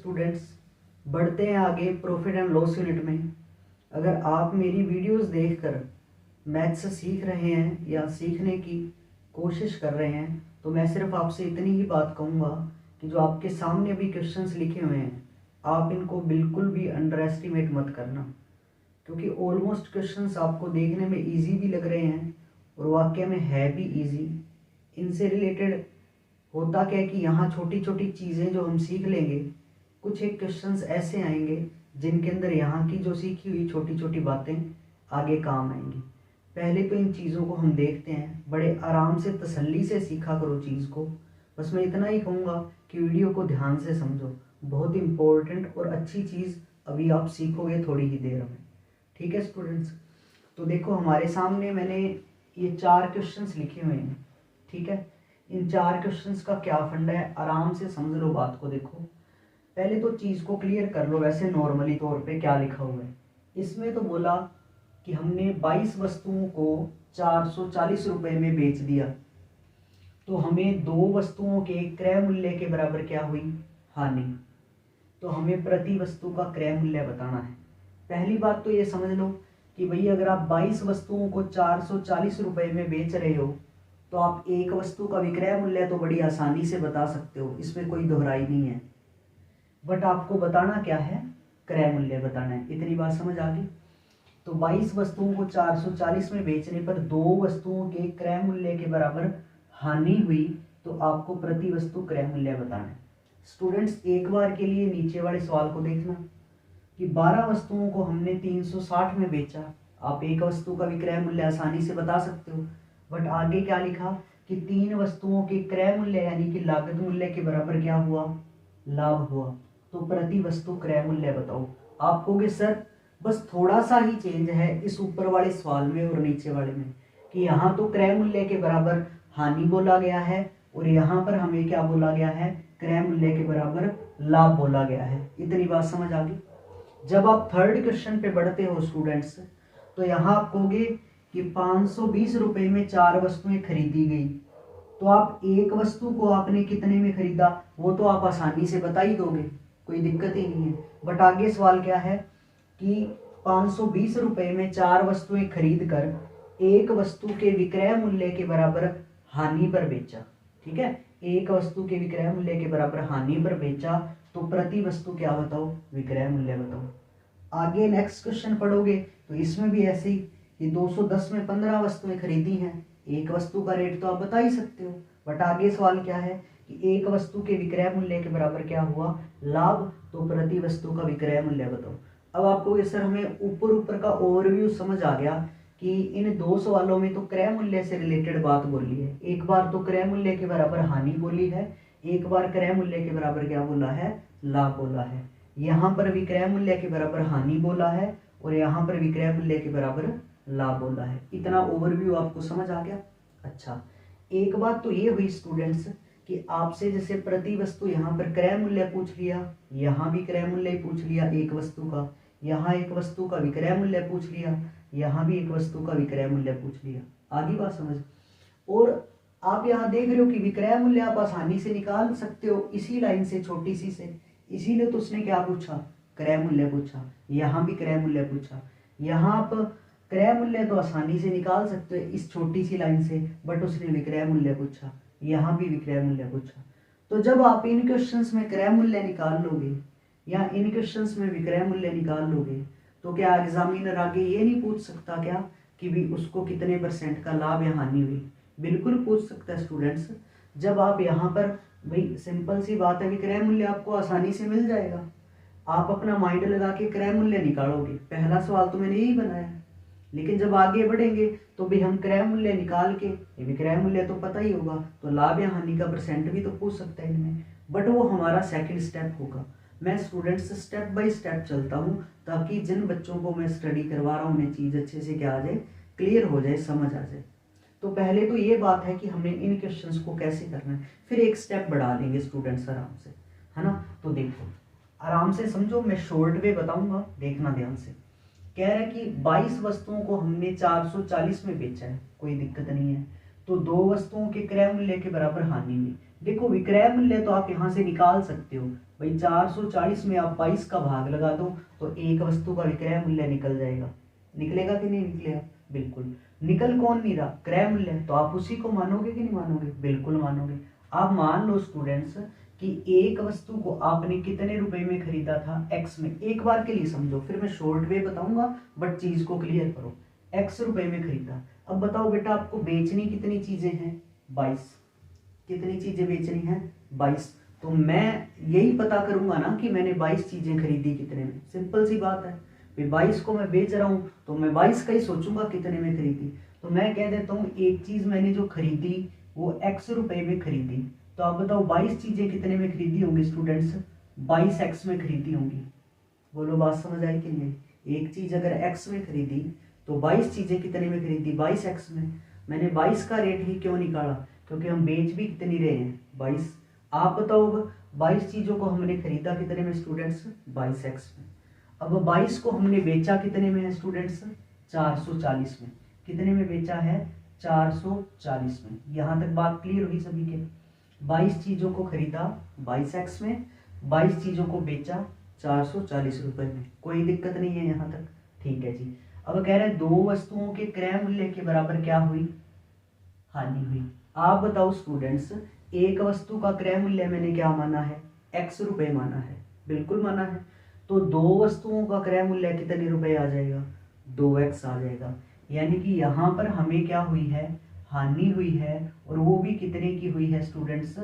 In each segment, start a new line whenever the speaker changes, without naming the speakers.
Students, बढ़ते हैं आगे प्रॉफिट एंड लॉस यूनिट में। अगर आप मेरी वीडियोस देखकर मैथ्स सीख रहे हैं या सीखने की कोशिश कर रहे हैं तो मैं सिर्फ आपसे इतनी ही बात कहूँगा कि जो आपके सामने भी क्वेश्चंस लिखे हुए हैं आप इनको बिल्कुल भी अंडर एस्टिमेट मत करना, क्योंकि ऑलमोस्ट क्वेश्चंस आपको देखने में इजी भी लग रहे हैं और वाकई में है भी इजी। इनसे रिलेटेड होता क्या है कि यहाँ छोटी छोटी चीज़ें जो हम सीख लेंगे, कुछ एक क्वेश्चंस ऐसे आएंगे जिनके अंदर यहाँ की जो सीखी हुई छोटी छोटी बातें आगे काम आएंगी। पहले तो इन चीज़ों को हम देखते हैं, बड़े आराम से तसल्ली से सीखा करो चीज़ को। बस मैं इतना ही कहूँगा कि वीडियो को ध्यान से समझो, बहुत इम्पोर्टेंट और अच्छी चीज़ अभी आप सीखोगे थोड़ी ही देर में। ठीक है स्टूडेंट्स, तो देखो हमारे सामने मैंने ये 4 क्वेश्चंस लिखे हुए हैं। ठीक है, इन 4 क्वेश्चंस का क्या फंडा है आराम से समझ लो बात को। देखो पहले तो चीज़ को क्लियर कर लो, वैसे नॉर्मली तौर पे क्या लिखा हुआ है। इसमें तो बोला कि हमने 22 वस्तुओं को 440 रुपये में बेच दिया, तो हमें 2 वस्तुओं के क्रय मूल्य के बराबर क्या हुई, हानि। तो हमें प्रति वस्तु का क्रय मूल्य बताना है। पहली बात तो ये समझ लो कि भाई अगर आप 22 वस्तुओं को 440 रुपये में बेच रहे हो तो आप एक वस्तु का विक्रय मूल्य तो बड़ी आसानी से बता सकते हो, इसमें कोई दोहराई नहीं है। बट आपको बताना क्या है, क्रय मूल्य बताना है। इतनी बात समझ आ गई। तो 22 वस्तुओं को 440 में बेचने पर 2 वस्तुओं के क्रय मूल्य के बराबर हानि हुई, तो आपको प्रति वस्तु क्रय मूल्य बताना है। स्टूडेंट्स एक बार के लिए नीचे वाले सवाल को देखना कि 12 वस्तुओं को हमने 360 में बेचा। आप एक वस्तु का विक्रय मूल्य आसानी से बता सकते हो, बट आगे क्या लिखा कि 3 वस्तुओं के क्रय मूल्य यानी कि लागत मूल्य के बराबर क्या हुआ, लाभ हुआ। तो प्रति वस्तु क्रय मूल्य बताओ। आप कहोगे सर बस थोड़ा सा ही चेंज है इस ऊपर वाले सवाल में और नीचे वाले में, कि यहाँ तो क्रय मूल्य के बराबर हानि बोला गया है और यहाँ पर हमें क्या बोला गया है, क्रय मूल्य के बराबर लाभ बोला गया है। इतनी बात समझ आ गई। जब आप थर्ड क्वेश्चन पे बढ़ते हो स्टूडेंट्स, तो यहाँ आप कहोगे कि 520 रुपये में 4 वस्तुएं खरीदी गई, तो आप एक वस्तु को आपने कितने में खरीदा वो तो आप आसानी से बता ही दोगे, कोई दिक्कत ही नहीं है। बट आगे सवाल क्या है कि 520 रुपये में 4 वस्तुएं खरीद कर एक वस्तु के विक्रय मूल्य के बराबर हानि पर बेचा। ठीक है, एक वस्तु के विक्रय मूल्य के बराबर हानि पर बेचा, तो प्रति वस्तु क्या बताओ, विक्रय मूल्य बताओ। आगे नेक्स्ट क्वेश्चन पढ़ोगे तो इसमें भी ऐसे ही कि 210 में 15 वस्तुएं खरीदी हैं, एक वस्तु का रेट तो आप बता ही सकते हो। बट आगे सवाल क्या है कि एक वस्तु के विक्रय मूल्य के बराबर क्या हुआ, लाभ, तो प्रति वस्तु का विक्रय मूल्य बताओ। अब आपको सर हमें ऊपर का ओवरव्यू समझ आ गया कि इन 2 सवालों में तो क्रय मूल्य से रिलेटेड बात बोली है। एक बार तो क्रय मूल्य के बराबर हानि बोली है, एक बार क्रय मूल्य के बराबर क्या बोला है, लाभ बोला है। यहाँ पर विक्रय मूल्य के बराबर हानि बोला है और यहाँ पर विक्रय मूल्य के बराबर लाभ बोला है। इतना ओवरव्यू आपको समझ आ गया। अच्छा, एक बात तो ये हुई स्टूडेंट्स कि आपसे जैसे प्रति वस्तु यहाँ पर क्रय मूल्य पूछ लिया, यहाँ भी क्रय मूल्य पूछ लिया एक वस्तु का, यहाँ एक वस्तु का विक्रय मूल्य पूछ लिया, यहाँ भी एक वस्तु का विक्रय मूल्य पूछ लिया। आधी बात समझ। और आप यहाँ देख रहे हो कि विक्रय मूल्य आप आसानी से निकाल सकते हो इसी लाइन से, छोटी सी से, इसीलिए तो उसने क्या पूछा, क्रय मूल्य पूछा। यहाँ भी क्रय मूल्य पूछा, यहाँ आप क्रय मूल्य तो आसानी से निकाल सकते हो इस छोटी सी लाइन से, बट उसने विक्रय मूल्य पूछा, यहाँ भी विक्रय मूल्य पूछा। तो जब आप इन क्वेश्चंस में क्रय मूल्य निकाल लोगे या इन क्वेश्चंस में विक्रय मूल्य निकाल लोगे, तो क्या एग्जामिनर आगे ये नहीं पूछ सकता क्या कि भी उसको कितने % का लाभ या हानि हुई? बिल्कुल पूछ सकता है स्टूडेंट्स। जब आप यहाँ पर भाई सिंपल सी बात है, विक्रय मूल्य आपको आसानी से मिल जाएगा, आप अपना माइंड लगा के क्रय मूल्य निकालोगे। पहला सवाल तो मैंने यही बनाया, लेकिन जब आगे बढ़ेंगे तो भी हम क्रय मूल्य निकाल के, विक्रय मूल्य तो पता ही होगा, तो लाभ या हानि का % भी तो पूछ सकते हैं इनमें, बट वो हमारा सेकंड स्टेप होगा। मैं स्टूडेंट्स स्टेप बाय स्टेप चलता हूँ ताकि जिन बच्चों को मैं स्टडी करवा रहा हूँ उन्हें चीज़ अच्छे से क्या आ जाए, क्लियर हो जाए, समझ आ जाए। तो पहले तो ये बात है कि हमें इन क्वेश्चंस को कैसे करना है, फिर एक स्टेप बढ़ा लेंगे स्टूडेंट्स आराम से, है ना। तो देखो आराम से समझो, मैं शॉर्ट वे बताऊंगा, देखना ध्यान से। कह रहा है कि 22 वस्तुओं को हमने 440 में बेचा है, कोई दिक्कत नहीं है, तो 2 वस्तुओं के क्रय मूल्य के बराबर हानि हुई। देखो विक्रय मूल्य तो आप यहाँ से निकाल सकते हो भाई, 440 में आप 22 का भाग लगा दो तो एक वस्तु का विक्रय मूल्य निकल जाएगा। निकलेगा कि नहीं निकलेगा? बिल्कुल। निकल कौन नहीं रहा? क्रय मूल्य। तो आप उसी को मानोगे कि नहीं मानोगे? बिल्कुल मानोगे। आप मान लो स्टूडेंट्स कि एक वस्तु को आपने कितने रुपए में खरीदा था? एक्स में। एक बार के लिए समझो, फिर मैं शॉर्ट वे बताऊंगा, बट चीज को क्लियर करो। एक्स रुपए में खरीदा। अब बताओ बेटा, आपको बेचनी कितनी चीजें हैं? 22। कितनी चीजें बेचनी है? 22। तो मैं यही पता करूंगा ना कि मैंने 22 चीजें खरीदी कितने में। सिंपल सी बात है, 22 को मैं बेच रहा हूं तो मैं 22 का ही सोचूंगा कितने में खरीदी। तो मैं कह देता हूं एक चीज मैंने जो खरीदी वो x रुपए में खरीदी। तो आप बताओ 22 चीजें कितने में खरीदी होंगी स्टूडेंट्स? 22x में खरीदी होंगी। बोलो बात समझ आई कि नहीं? एक चीज अगर x में खरीदी तो 22 चीजें कितने में खरीदी? 22x में। मैंने 22 का रेट ही क्यों निकाला? क्योंकि हम बेच भी कितनी रहे हैं? 22। आप बताओ अब 22 चीजों को हमने खरीदा कितने में स्टूडेंट्स? 22x में। अब 22 को हमने बेचा कितने में है स्टूडेंट्स? 440 में। कितने में बेचा है? 440 में। यहां तक बात क्लियर हुई सभी के? 22 चीजों को खरीदा 22x में, 22 चीजों को बेचा 440 रुपए में। कोई दिक्कत नहीं है यहां तक? ठीक है जी। अब कह रहे हैं दो वस्तुओं के क्रय मूल्य के बराबर क्या हुई? हानि हुई। आप बताओ स्टूडेंट्स, एक वस्तु का क्रय मूल्य मैंने क्या माना है? x रुपए माना है। बिल्कुल माना है। तो दो वस्तुओं का क्रय मूल्य कितने रुपए आ जाएगा? 2x आ जाएगा। यानी कि यहाँ पर हमें क्या हुई है? हानि हुई है। और वो भी कितने की हुई है स्टूडेंट्स?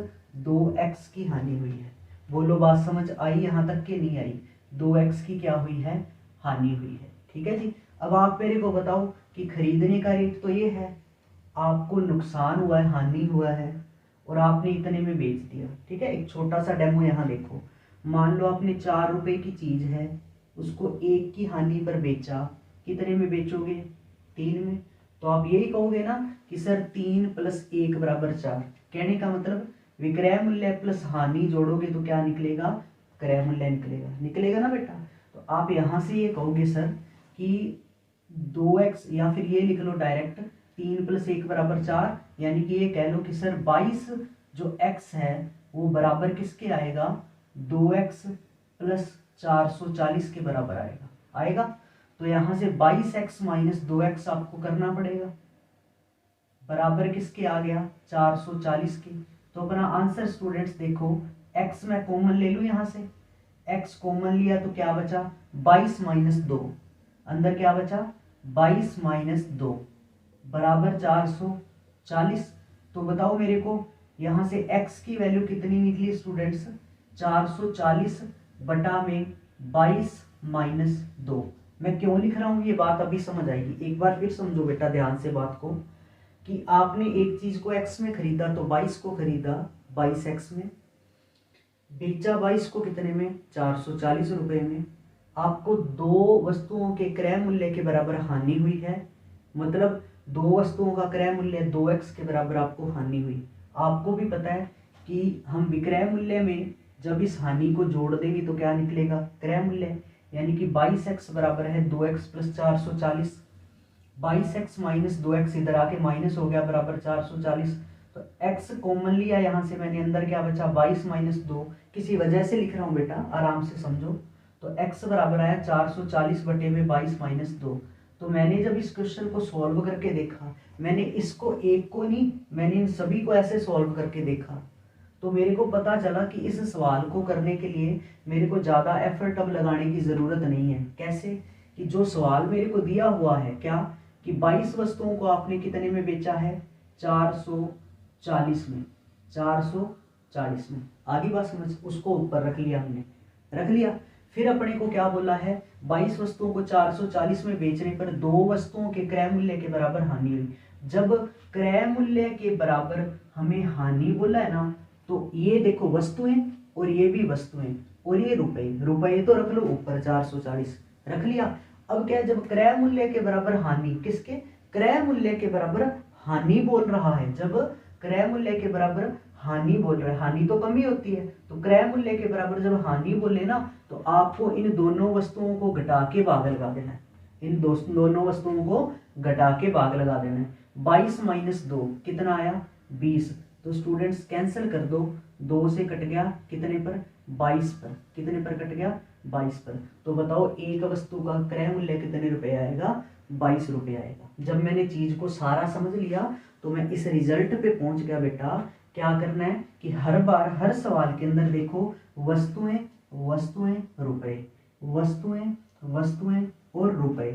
2x की हानि हुई है। बोलो बात समझ आई यहाँ तक कि नहीं आई? 2x की क्या हुई है? हानि हुई है। ठीक है जी। अब आप मेरे को बताओ कि खरीदने का रेट तो ये है, आपको नुकसान हुआ है, हानि हुआ है, और आपने इतने में बेच दिया। ठीक है, एक छोटा सा डेमो यहाँ देखो। मान लो आपने 4 रुपए की चीज है, उसको 1 की हानि पर बेचा। कितने में बेचोगे? 3 में। तो आप यही कहोगे ना कि सर 3 + 1 = 4। कहने का मतलब विक्रय मूल्य प्लस हानि जोड़ोगे तो क्या निकलेगा? क्रय मूल्य निकलेगा। निकलेगा ना बेटा? तो आप यहाँ से ये कहोगे सर कि 2x, या फिर ये लिख लो डायरेक्ट 3 + 1 = 4। यानी कि ये कह लो कि सर 22 जो x है वो बराबर किसके आएगा? 2x + 440 के बराबर आएगा। आएगा? तो यहां से 22x - 2x आपको करना पड़ेगा। बराबर किसके आ गया? 440 के। तो अपना आंसर स्टूडेंट्स देखो, x मैं कॉमन ले लूं यहां से। x कॉमन लिया तो क्या बचा? 22 - 2। अंदर क्या बचा? 22 - 2 बराबर 440। तो बताओ मेरे को यहां से x की वैल्यू कितनी निकली स्टूडेंट्स? 440 बटा में 22 - 2। मैं क्यों लिख रहा हूं ये बात अभी समझ आएगी। एक बार फिर समझो बेटा ध्यान से बात को, कि आपने एक चीज को x में खरीदा तो 22 को खरीदा 22x में, बेचा 22 को कितने में? 440 रुपए में। आपको दो वस्तुओं के क्रय मूल्य के बराबर हानि हुई है। मतलब दो वस्तुओं का क्रय मूल्य 2x के बराबर आपको हानि हुई। आपको भी पता है कि हम विक्रय मूल्य में जब इस हानि को जोड़ देंगे तो क्या निकलेगा? क्रय मूल्य। यानी कि 22x बराबर है 2x + 440। 22x - 2x इधर आके माइनस हो गया, बराबर 440। तो x कॉमन लिया यहाँ से मैंने, अंदर क्या बचा? 22 - 2। किसी वजह से लिख रहा हूँ बेटा, आराम से समझो। तो x बराबर आया 440 बटे में 22 - 2। तो मैंने जब इस क्वेश्चन को सॉल्व करके देखा, मैंने इसको एक को नहीं, मैंने इन सभी को ऐसे सॉल्व करके देखा, तो मेरे को पता चला कि इस सवाल को करने के लिए मेरे को ज़्यादा एफर्ट अब लगाने की ज़रूरत नहीं है। कैसे? कि जो सवाल मेरे को दिया हुआ है क्या, कि 22 वस्तुओं को आपने कितने में बेचा है? 440 में। 440 में। आगे बात समझ? उसको ऊपर रख लिया हमने, रख लिया। फिर अपने को क्या बोला है? 22 वस्तुओं को 440 में बेचने पर दो वस्तुओं के क्रय मूल्य के बराबर हानि हुई। जब क्रय मूल्य के बराबर हमें हानि बोला है ना, तो ये देखो वस्तुएं और ये भी वस्तुएं और ये रुपए, रुपए तो रख लो ऊपर 440 रख लिया। अब क्या है, जब क्रय मूल्य के बराबर हानि, किसके? क्रय मूल्य के बराबर हानि बोल रहा है। जब क्रय मूल्य के बराबर हानि बोल रहा है, हानि तो कमी होती है, तो क्रय मूल्य के बराबर जब हानि बोले ना, तो आपको इन दोनों वस्तुओं को घटा के भाग लगा देना है। इन दोनों वस्तुओं को घटा के भाग लगा देना है। 22 - 2 कितना आया? 20। तो स्टूडेंट्स कैंसिल कर दो, 2 से कट गया कितने पर, 22 पर। कितने पर कट गया, 22 पर। तो बताओ एक वस्तु का क्रय मूल्य कितने रुपए आएगा, 22 रुपये आएगा। जब मैंने चीज को सारा समझ लिया तो मैं इस रिजल्ट पे पहुंच गया। बेटा क्या करना है कि हर बार हर सवाल के अंदर देखो वस्तुएं वस्तुएं रुपए, वस्तुएं वस्तुएं और रुपए,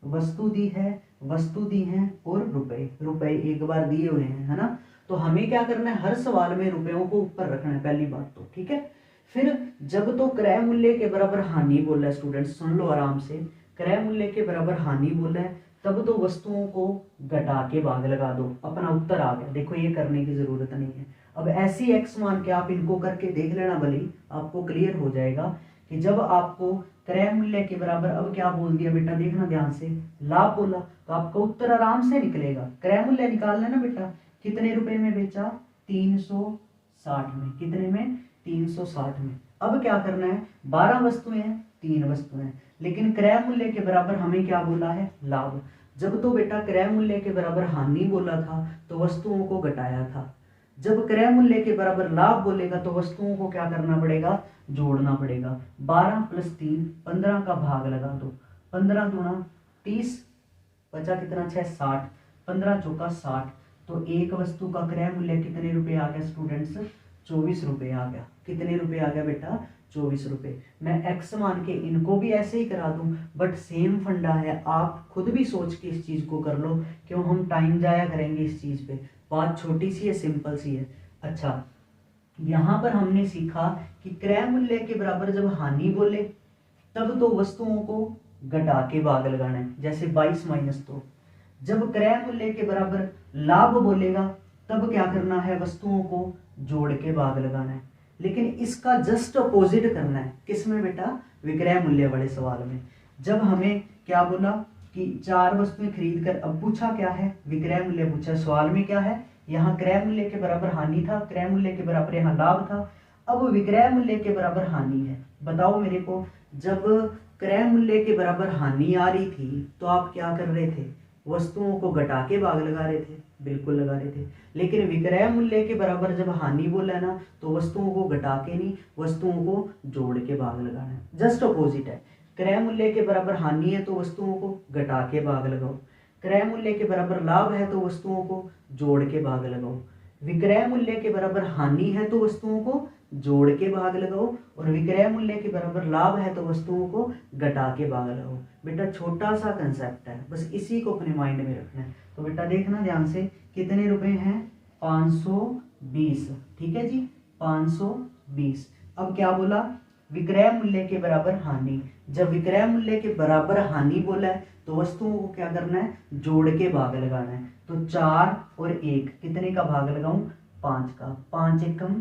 वस्तु दी है वस्तु दी है और रुपए, रुपए एक बार दिए हुए हैं, है ना। तो हमें क्या करना है, हर सवाल में रुपयों को ऊपर रखना है, पहली बात तो ठीक है। फिर जब तो क्रय मूल्य के बराबर हानि बोला है, स्टूडेंट्स सुन लो आराम से, क्रय मूल्य के बराबर हानि बोला है, तब तो वस्तुओं को घटा के भाग लगा दो, अपना उत्तर आ गया। देखो ये करने की जरूरत नहीं है। अब ऐसी एक्स मान के आप इनको करके देख लेना, भले आपको क्लियर हो जाएगा कि जब आपको क्रय मूल्य के बराबर, अब क्या बोल दिया बेटा, देखना ध्यान से, लाभ बोला, तो आपका उत्तर आराम से निकलेगा। क्रय मूल्य निकाल लेना बेटा, कितने रुपए में बेचा, 360 में। कितने में, 360 में। अब क्या करना है, 12 वस्तुएं हैं, 3 वस्तुएं, लेकिन क्रय मूल्य के बराबर हमें क्या बोला है, लाभ। जब तो बेटा क्रय मूल्य के बराबर हानि बोला था तो वस्तुओं को घटाया था, जब क्रय मूल्य के बराबर लाभ बोलेगा तो वस्तुओं को क्या करना पड़ेगा, जोड़ना पड़ेगा। 12 + 3 15 का भाग लगा दो, 15 दूना 30, बचा कितना 6 60, 15 चौका 60। तो एक वस्तु का क्रय मूल्य कितने रुपए आ गया स्टूडेंट्स, 24 रुपए आ गया। कितने रुपए आ गया बेटा, 24 रुपए। मैं एक्स मान के इनको भी ऐसे ही करा दूं, बट सेम फंडा है, आप खुद भी सोच के इस चीज को कर लो, क्यों हम टाइम जाया करेंगे इस चीज पे। बात छोटी सी है, सिंपल सी है। अच्छा, यहां पर हमने सीखा कि क्रय मूल्य के बराबर जब हानि बोले तब तो वस्तुओं को घटा के भाग लगाना है, जैसे 22 - 2। जब क्रय मूल्य के बराबर लाभ बोलेगा तब क्या करना है, वस्तुओं को जोड़ के भाग लगाना है। लेकिन इसका जस्ट अपोजिट करना है, किसमें बेटा, विक्रय मूल्य वाले सवाल में। जब हमें क्या बोला कि 4 वस्तुएं खरीद कर, अब पूछा क्या है, विक्रय मूल्य पूछा। सवाल में क्या है, यहाँ क्रय मूल्य के बराबर हानि था, क्रय मूल्य के बराबर यहाँ लाभ था। अब विक्रय मूल्य के बराबर हानि है। बताओ मेरे को, जब क्रय मूल्य के बराबर हानि आ रही थी तो आप क्या कर रहे थे, वस्तुओं को घटा के भाग लगा रहे थे, बिल्कुल लगा रहे थे। लेकिन विक्रय मूल्य के बराबर जब हानि बोला ना तो वस्तुओं को घटा के नहीं, वस्तुओं को जोड़ के भाग लगाना है। जस्ट अपोजिट है, क्रय मूल्य के बराबर हानि है तो वस्तुओं को घटा के भाग लगाओ, क्रय मूल्य के बराबर लाभ है तो वस्तुओं को जोड़ के भाग लगाओ। विक्रय मूल्य के बराबर हानि है तो वस्तुओं को जोड़ के भाग लगाओ, और विक्रय मूल्य के बराबर लाभ है तो वस्तुओं को घटा के भाग लगाओ। बेटा छोटा सा कंसेप्ट है, बस इसी को अपने माइंड में रखना है। तो बेटा देखना ध्यान से, कितने रुपए हैं, 520। ठीक है जी, 520। अब क्या बोला, विक्रय मूल्य के बराबर हानि। जब विक्रय मूल्य के बराबर हानि बोला है तो वस्तुओं को क्या करना है, जोड़ के भाग लगाना है। तो 4 और 1 कितने का भाग लगाऊं, 5 का। 5 एकम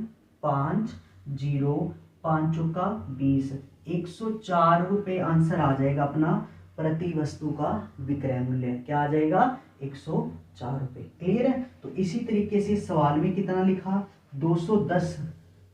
5, 0, 5 चौका 20, 104 रुपये आंसर आ जाएगा अपना प्रति वस्तु का विक्रय मूल्य। क्या आ जाएगा, 104 रुपये। क्लियर है। तो इसी तरीके से सवाल में कितना लिखा, 210।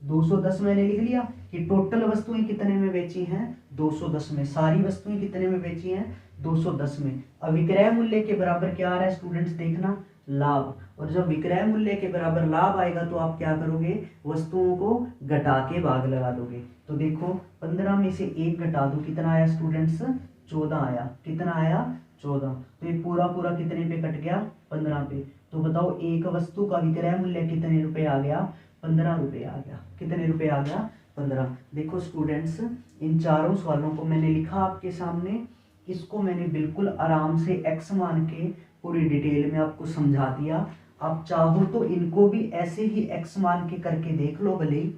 210 मैंने लिख लिया कि टोटल वस्तुएं कितने में बेची हैं, 210 में। सारी वस्तुएं कितने में बेची हैं, 210 में। अब विक्रय मूल्य के बराबर क्या आ रहा है स्टूडेंट्स, देखना, लाभ। और जब विक्रय मूल्य के बराबर लाभ आएगा तो आप क्या करोगे, वस्तुओं को घटा के भाग लगा दोगे। तो देखो 15 में से 1 घटा दो, कितना आया स्टूडेंट्स, 14 आया। कितना आया, 14। तो ये पूरा पूरा कितने पे कट गया, 15 पे। तो बताओ एक वस्तु का विक्रय मूल्य कितने रुपए आ गया, 15 रुपये आ गया। कितने रुपए आ गया, 15। देखो स्टूडेंट्स, इन चारों सवालों को मैंने लिखा आपके सामने, इसको मैंने बिल्कुल आराम से एक्स मान के पूरी डिटेल में आपको समझा दिया। आप चाहो तो इनको भी ऐसे ही एक्स मान के करके देख लो, भले ही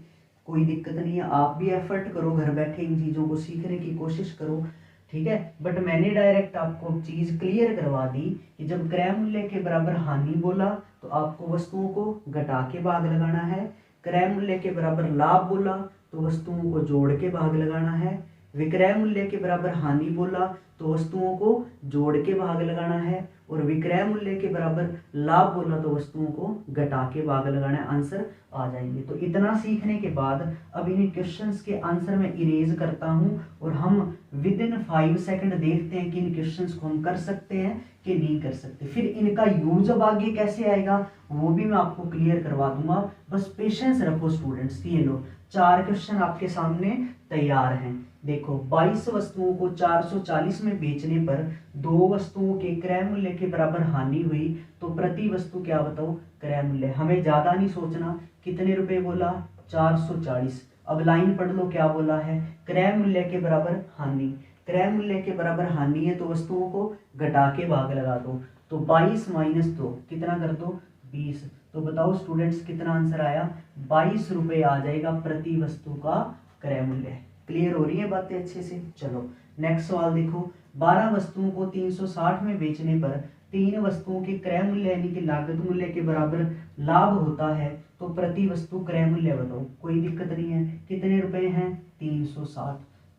कोई दिक्कत नहीं है। आप भी एफर्ट करो, घर बैठे इन चीज़ों को सीखने की कोशिश करो, ठीक है। बट मैंने डायरेक्ट आपको चीज़ क्लियर करवा दी कि जब क्रय मूल्य के बराबर हानि बोला तो आपको वस्तुओं को घटा के भाग लगाना है, क्रय मूल्य के बराबर लाभ बोला तो वस्तुओं को जोड़ के भाग लगाना है, विक्रय मूल्य के बराबर हानि बोला तो वस्तुओं को जोड़ के भाग लगाना है, और विक्रय मूल्य के बराबर लाभ बोला तो वस्तुओं को घटा के भाग लगाना है, आंसर आ जाएंगे। तो इतना सीखने के बाद अब इन क्वेश्चंस के आंसर में इरेज करता हूं और हम विद इन 5 सेकंड देखते हैं कि इन क्वेश्चंस को हम कर सकते हैं कि नहीं कर सकते। फिर इनका यूज अब आगे कैसे आएगा वो भी मैं आपको क्लियर करवा दूंगा। बस पेशेंस रखो स्टूडेंट्स। ये लो 4 क्वेश्चन आपके सामने तैयार हैं। देखो 22 वस्तुओं को 440 में बेचने पर 2 वस्तुओं के क्रय मूल्य के बराबर हानि हुई तो प्रति वस्तु क्या बताओ क्रय मूल्य। हमें ज्यादा नहीं सोचना, कितने रुपए बोला 440। अब लाइन पढ़ लो क्या बोला है, क्रय मूल्य के बराबर हानि। क्रय मूल्य के बराबर हानि है तो वस्तुओं को घटा के भाग लगा दो। तो 22 माइनस 2 कितना कर दो 20। तो बताओ स्टूडेंट्स कितना आंसर आया 22 रुपए आ जाएगा प्रति वस्तु का क्रय मूल्य। क्लियर हो रही है बातें अच्छे से। चलो नेक्स्ट सवाल देखो, 12 वस्तुओं को 360 में बेचने पर 3 वस्तुओं के क्रय मूल्य यानी कि लागत मूल्य के बराबर लाभ होता है तो प्रति वस्तु क्रय मूल्य बताओ। कोई दिक्कत नहीं है, कितने रुपए हैं 360।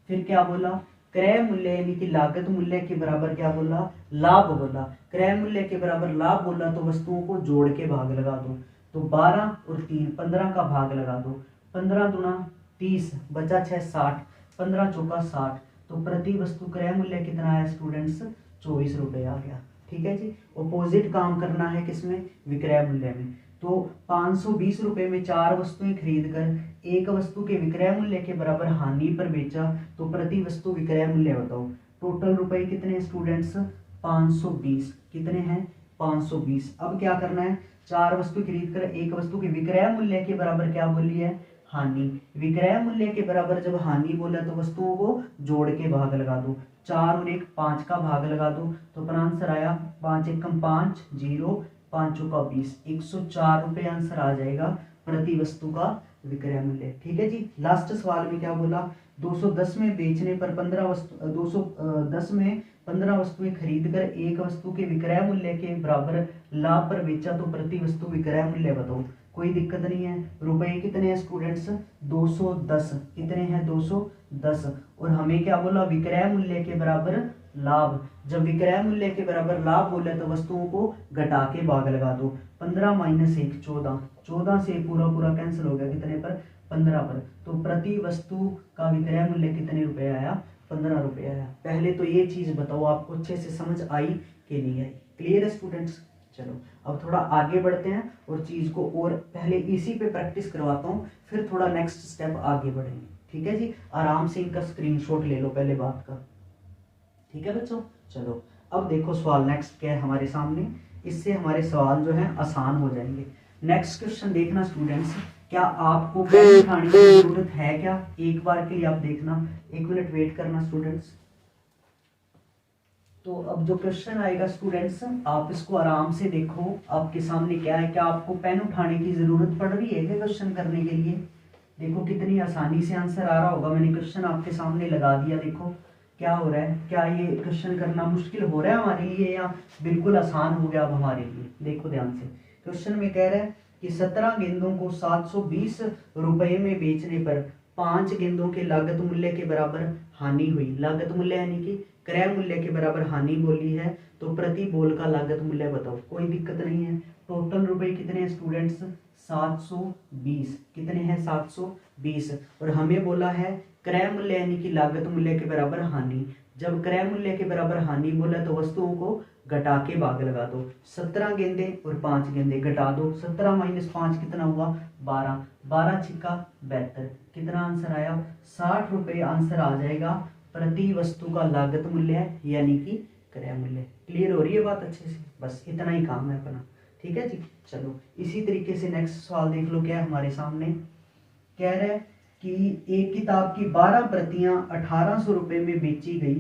फिर क्या बोला क्रय मूल्य यानी कि लागत मूल्य के बराबर क्या बोला लाभ बोला। क्रय मूल्य के बराबर लाभ बोला तो वस्तुओं को जोड़ के भाग लगा दो। तो 12 और 3 15 का भाग लगा दो। 15 दूना 30 बचा 6 60, 15 चौका 60। तो प्रति वस्तु क्रय मूल्य कितना आया स्टूडेंट्स 24 रुपए आ गया। ठीक है जी। अपोजिट काम करना है किसमें विक्रय मूल्य में। तो 520 रुपए में 4 वस्तुएं खरीद कर एक वस्तु के विक्रय मूल्य के बराबर हानि पर बेचा तो प्रति वस्तु विक्रय मूल्य बताओ। टोटल रुपए कितने स्टूडेंट्स 520। कितने हैं 520। अब क्या करना है 4 वस्तु खरीद कर एक वस्तु के विक्रय मूल्य के बराबर क्या बोली है हानि। विक्रय मूल्य के बराबर जब हानि बोला तो वस्तुओं को जोड़ के भाग लगा दो। 4 और 1 5 का भाग लगा दो तो अपना आंसर आया 5 एकम 5 0 5 चौका 20 104 रुपए आंसर आ जाएगा प्रति वस्तु का विक्रय मूल्य। ठीक है जी। लास्ट सवाल में क्या बोला 210 में बेचने पर 15 वस्तु 210 में 15 वस्तुएं खरीद कर एक वस्तु के विक्रय मूल्य के बराबर लाभ पर बेचा तो प्रति वस्तु विक्रय मूल्य बताओ। कोई दिक्कत नहीं है। रुपए कितने हैं स्टूडेंट्स 210। कितने हैं 210। और हमें क्या बोला विक्रय मूल्य के बराबर लाभ। जब विक्रय मूल्य के बराबर लाभ बोले तो वस्तुओं को घटा के भाग लगा दो। 15 माइनस 1 14, 14 से पूरा पूरा कैंसिल हो गया कितने पर 15 पर। तो प्रति वस्तु का विक्रय मूल्य कितने रुपए आया 15 रुपए आया। पहले तो ये चीज बताओ आपको अच्छे से समझ आई कि नहीं आई। क्लियर है स्टूडेंट्स। चलो अब थोड़ा आगे बढ़ते हैं और चीज को और पहले इसी पे प्रैक्टिस करवाता हूँ फिर थोड़ा नेक्स्ट स्टेप आगे बढ़ेंगे। ठीक है जी। आराम से इनका स्क्रीनशॉट ले लो पहले बात का। ठीक है बच्चों। चलो अब देखो सवाल नेक्स्ट क्या है हमारे सामने। इससे हमारे सवाल जो है आसान हो जाएंगे। नेक्स्ट क्वेश्चन देखना स्टूडेंट्स। क्या आपको पेन उठाने की जरूरत है क्या एक बार के लिए आप देखना। 1 मिनट वेट करना स्टूडेंट्स। तो अब जो क्वेश्चन आएगा स्टूडेंट्स आप इसको आराम से देखो। आपके सामने क्या है, क्या आपको पेन उठाने की जरूरत पड़ रही है क्या क्वेश्चन करने के लिए। देखो कितनी आसानी से आंसर आ रहा होगा। मैंने क्वेश्चन आपके सामने लगा दिया। देखो क्या हो रहा है, क्या ये क्वेश्चन करना मुश्किल हो रहा है हमारे लिए या बिल्कुल आसान हो गया अब हमारे लिए। देखो ध्यान से क्वेश्चन में कह रहा है कि 17 गेंदों को 720 रुपए में बेचने पर 5 गेंदों के लागत मूल्य के बराबर हानि हुई। लागत मूल्य यानी कि क्रय मूल्य के बराबर हानि बोली है तो प्रति बॉल का लागत मूल्य बताओ। कोई दिक्कत नहीं है। टोटल रुपए कितने हैं स्टूडेंट्स 720। कितने हैं 720। और हमें बोला है क्रय मूल्य यानी कि लागत मूल्य के बराबर हानि। जब क्रय मूल्य के बराबर हानि बोला तो वस्तुओं को घटा के भाग लगा दो। 17 गेंदे और 5 गेंदे घटा दो। 17 माइनस 5 कितना हुआ 12, 12 छिक्का 72। कितना आंसर आया 60 रुपए आंसर आ जाएगा प्रति वस्तु का लागत मूल्य यानी कि क्रय मूल्य। क्लियर हो रही है बात अच्छे से। बस इतना ही काम है अपना। ठीक है जी। चलो इसी तरीके से नेक्स्ट सवाल देख लो क्या है हमारे सामने। कह रहा है कि एक किताब की 12 प्रतियां 1800 रुपए में बेची गई।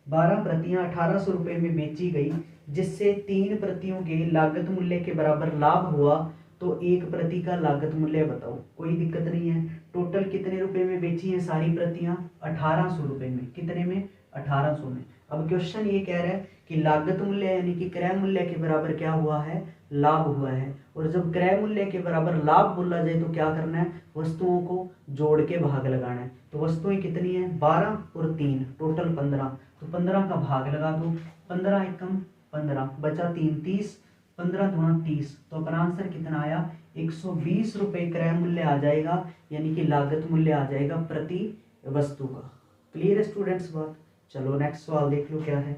12 प्रतियां 1800 रुपए में बेची गई जिससे 3 प्रतियों के लागत मूल्य के बराबर लाभ हुआ तो एक प्रति का लागत मूल्य बताओ। कोई दिक्कत नहीं है। टोटल कितने रुपए में बेची है सारी प्रतियां 1800 रुपए में। कितने में 1800 में। अब क्वेश्चन ये कह रहा है कि लागत मूल्य यानी कि क्रय मूल्य के बराबर क्या हुआ है लाभ हुआ है। और जब क्रय मूल्य के बराबर लाभ बोला जाए तो क्या करना है वस्तुओं को जोड़ के भाग लगाना है। तो वस्तुएं कितनी है 12 और 3 टोटल 15। तो 15 का भाग लगा दो। 15 एकम 15, बचा 3, 30, 15 दूना 30। तो अपना आंसर कितना आया, 120 रुपये क्रय मूल्य आ जाएगा, यानी कि लागत मूल्य आ जाएगा प्रति वस्तु का। क्लियर है स्टूडेंट्स बात। चलो नेक्स्ट सवाल देख लो क्या है।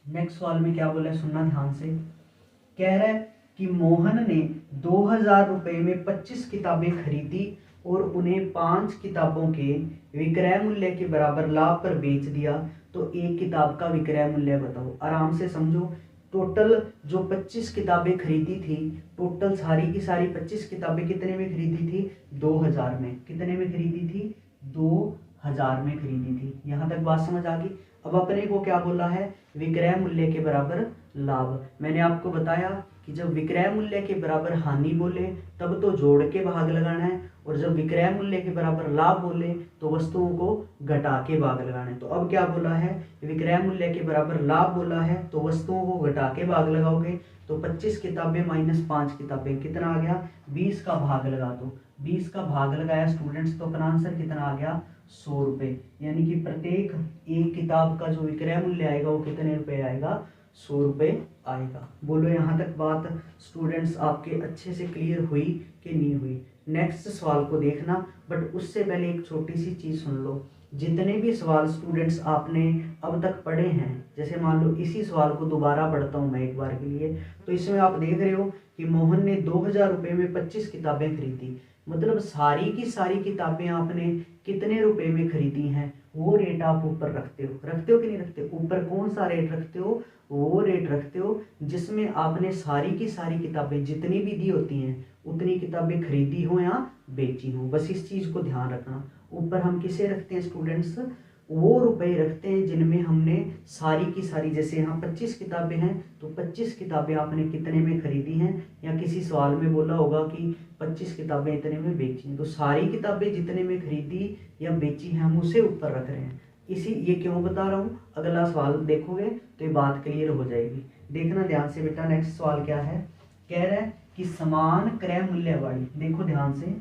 नेक्स्ट सवाल में क्या बोला है, सुनना ध्यान से। कह रहा है कि मोहन ने 2000 रुपये में 25 किताबें खरीदी और उन्हें 5 किताबों के विक्रय मूल्य के बराबर लाभ पर बेच दिया, तो एक किताब का विक्रय मूल्य बताओ। आराम से समझो। टोटल जो 25 किताबें खरीदी थी, टोटल सारी की सारी 25 किताबें कितने में खरीदी थी, 2000 में। कितने में खरीदी थी, 2000 में खरीदी थी। यहाँ तक बात समझ आ गई। अब अपने को क्या बोला है, विक्रय मूल्य के बराबर लाभ। मैंने आपको बताया कि जब विक्रय मूल्य के बराबर हानि बोले तब तो जोड़ के भाग लगाना है, और जब विक्रय मूल्य के बराबर लाभ बोले तो वस्तुओं को घटा के भाग लगाना है। तो अब क्या बोला है, विक्रय मूल्य के बराबर लाभ बोला है, तो वस्तुओं को घटा के भाग लगाओगे तो 25 किताबें माइनस 5 किताबें कितना आ गया, 20 का भाग लगा दो। 20 का भाग लगाया स्टूडेंट्स, तो अपना आंसर कितना आ गया, 100 रुपये। यानी कि प्रत्येक एक किताब का जो विक्रय मूल्य आएगा वो कितने रुपए आएगा, 100 रुपये आएगा। बोलो यहाँ तक बात स्टूडेंट्स आपके अच्छे से क्लियर हुई कि नहीं हुई। नेक्स्ट सवाल को देखना, बट उससे पहले एक छोटी सी चीज़ सुन लो। जितने भी सवाल स्टूडेंट्स आपने अब तक पढ़े हैं, जैसे मान लो इसी सवाल को दोबारा पढ़ता हूँ मैं एक बार के लिए, तो इसमें आप देख रहे हो कि मोहन ने 2000 रुपये में 25 किताबें खरीदी। मतलब सारी की सारी किताबें आपने कितने रुपए में खरीदी हैं, वो रेट आप ऊपर रखते हो कि नहीं रखते। ऊपर कौन सा रेट रखते हो, वो रेट रखते हो जिसमें आपने सारी की सारी किताबें जितनी भी दी होती हैं उतनी किताबें खरीदी हो या बेची हो। बस इस चीज़ को ध्यान रखना। ऊपर हम किसे रखते हैं स्टूडेंट्स, वो रुपए रखते हैं जिनमें हमने सारी की सारी, जैसे यहाँ 25 किताबें हैं तो 25 किताबें आपने कितने में खरीदी हैं, या किसी सवाल में बोला होगा कि 25 किताबें इतने में बेची हैं, तो सारी किताबें जितने में खरीदी या बेची हैं हम उसे ऊपर रख रहे हैं। ये क्यों बता रहा हूँ, अगला सवाल देखोगे तो ये बात क्लियर हो जाएगी। देखना ध्यान से बेटा। नेक्स्ट सवाल क्या है, कह रहा है कि समान क्रय मूल्य वाली, देखो ध्यान से,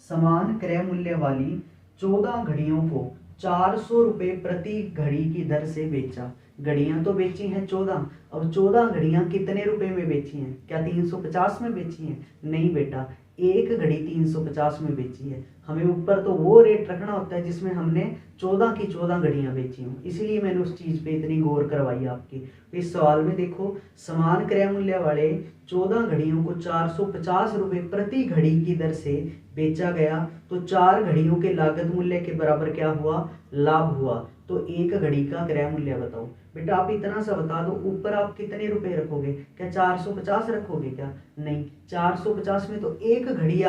समान क्रय मूल्य वाली 14 घड़ियों को 400 रुपये प्रति घड़ी की दर से बेचा। घड़ियां तो बेची हैं 14, अब 14 घड़ियां कितने रुपए में बेची हैं, क्या 350 में बेची हैं, नहीं बेटा, एक घड़ी 350 में बेची है। हमें ऊपर तो वो रेट रखना होता है जिसमें हमने 14 की 14 घड़ियां बेची हों, इसलिए मैंने उस चीज़ पे इतनी गौर करवाई आपकी। तो इस सवाल में देखो, समान क्रय मूल्य वाले 14 घड़ियों को 450 रुपये प्रति घड़ी की दर से बेचा गया, तो 4 घड़ियों के लागत मूल्य के बराबर क्या हुआ, लाभ हुआ। तो एक घड़ी का क्रय मूल्य बताओ। बेटा आप इतना सा बता दो, ऊपर आप कितने रुपए रखोगे, क्या 450 रखोगे क्या, नहीं, 450 में तो एक घड़ी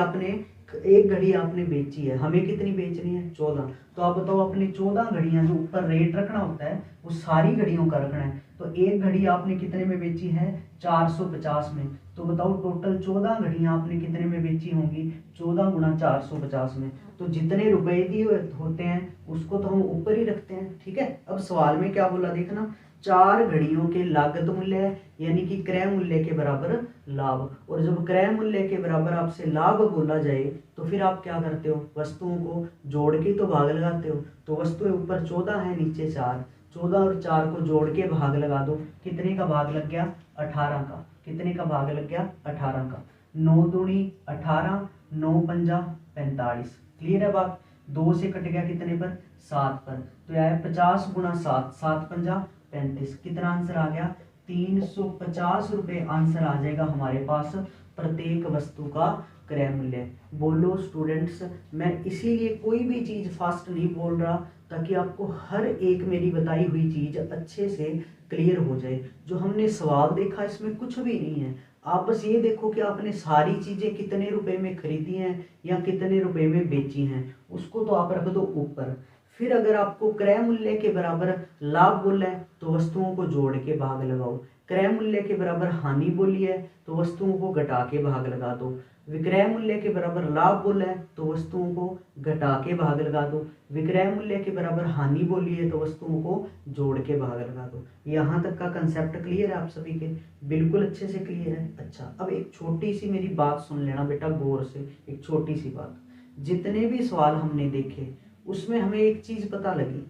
आपने बेची है, हमें कितनी बेचनी है, 14। तो आप बताओ अपने 14 घड़ियां जो ऊपर रेट रखना होता है वो सारी घड़ियों का रखना है। तो एक घड़ी आपने कितने में बेची है, 450 में। तो बताओ टोटल 14 घड़ियां आपने कितने में बेची होंगी, 14 गुणा 450 में। तो जितने रुपए दिए होते हैं उसको तो हम ऊपर ही रखते हैं, ठीक है। अब सवाल में क्या बोला देखना, 4 घड़ियों के लागत मूल्य यानी कि क्रय मूल्य के बराबर लाभ, और जब क्रय मूल्य के बराबर आपसे लाभ बोला जाए तो फिर आप क्या करते हो, वस्तुओं को जोड़ के तो भाग लगाते हो। तो वस्तुएं ऊपर 14 है, नीचे 4, 14 और 4 को जोड़ के भाग लगा दो, कितने का भाग लग गया, 18 का। कितने का भाग लग गया, 18 का। 9 दूनी 18, 9 पंजा 45। क्लियर है बात। 2 से कट गया कितने पर, 7 पर। तो यह है 50 गुणा 7, 7 पंजा 35। कितना आंसर आ गया, 350 रुपये आंसर आ जाएगा हमारे पास प्रत्येक वस्तु का क्रय मूल्य। बोलो स्टूडेंट्स, मैं इसीलिए कोई भी चीज़ फास्ट नहीं बोल रहा ताकि आपको हर एक मेरी बताई हुई चीज़ अच्छे से क्लियर हो जाए। जो हमने सवाल देखा इसमें कुछ भी नहीं है, आप बस ये देखो कि आपने सारी चीज़ें कितने रुपए में खरीदी हैं या कितने रुपए में बेची हैं, उसको तो आप रख दो ऊपर। फिर अगर आपको क्रय मूल्य के बराबर लाभ बोला है तो वस्तुओं को जोड़ के भाग लगाओ, क्रय मूल्य के बराबर हानि बोली है तो वस्तुओं को घटा के भाग लगा दो, विक्रय मूल्य के बराबर लाभ बोला है तो वस्तुओं को घटा के भाग लगा दो, विक्रय मूल्य के बराबर हानि बोली है तो वस्तुओं को जोड़ के भाग लगा दो। यहाँ तक का कंसेप्ट क्लियर है आप सभी के, बिल्कुल अच्छे से क्लियर है। अच्छा अब एक छोटी सी मेरी बात सुन लेना बेटा गौर से, एक छोटी सी बात। जितने भी सवाल हमने देखे उसमें हमें एक चीज पता लगी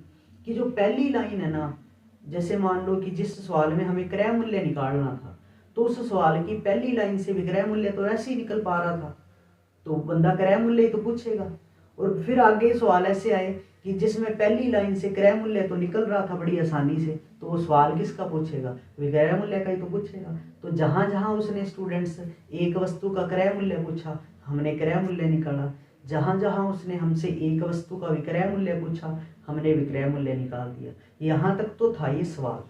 कि जो पहली लाइन है ना, जैसे मान लो कि जिस सवाल में हमें क्रय मूल्य निकालना था, तो उस सवाल की पहली लाइन से विक्रय मूल्य तो ऐसे ही निकल पा रहा था, तो बंदा क्रय मूल्य ही तो पूछेगा। और फिर आगे सवाल ऐसे आए कि जिसमें पहली लाइन से क्रय मूल्य तो निकल रहा था बड़ी आसानी से, तो वो सवाल किसका पूछेगा? विक्रय मूल्य का ही तो पूछेगा। तो जहां जहां उसने स्टूडेंट्स एक वस्तु का क्रय मूल्य पूछा, हमने क्रय मूल्य निकाला। जहां जहां उसने हमसे एक वस्तु का विक्रय मूल्य पूछा, हमने विक्रय मूल्य निकाल दिया। यहाँ तक तो था ये सवाल।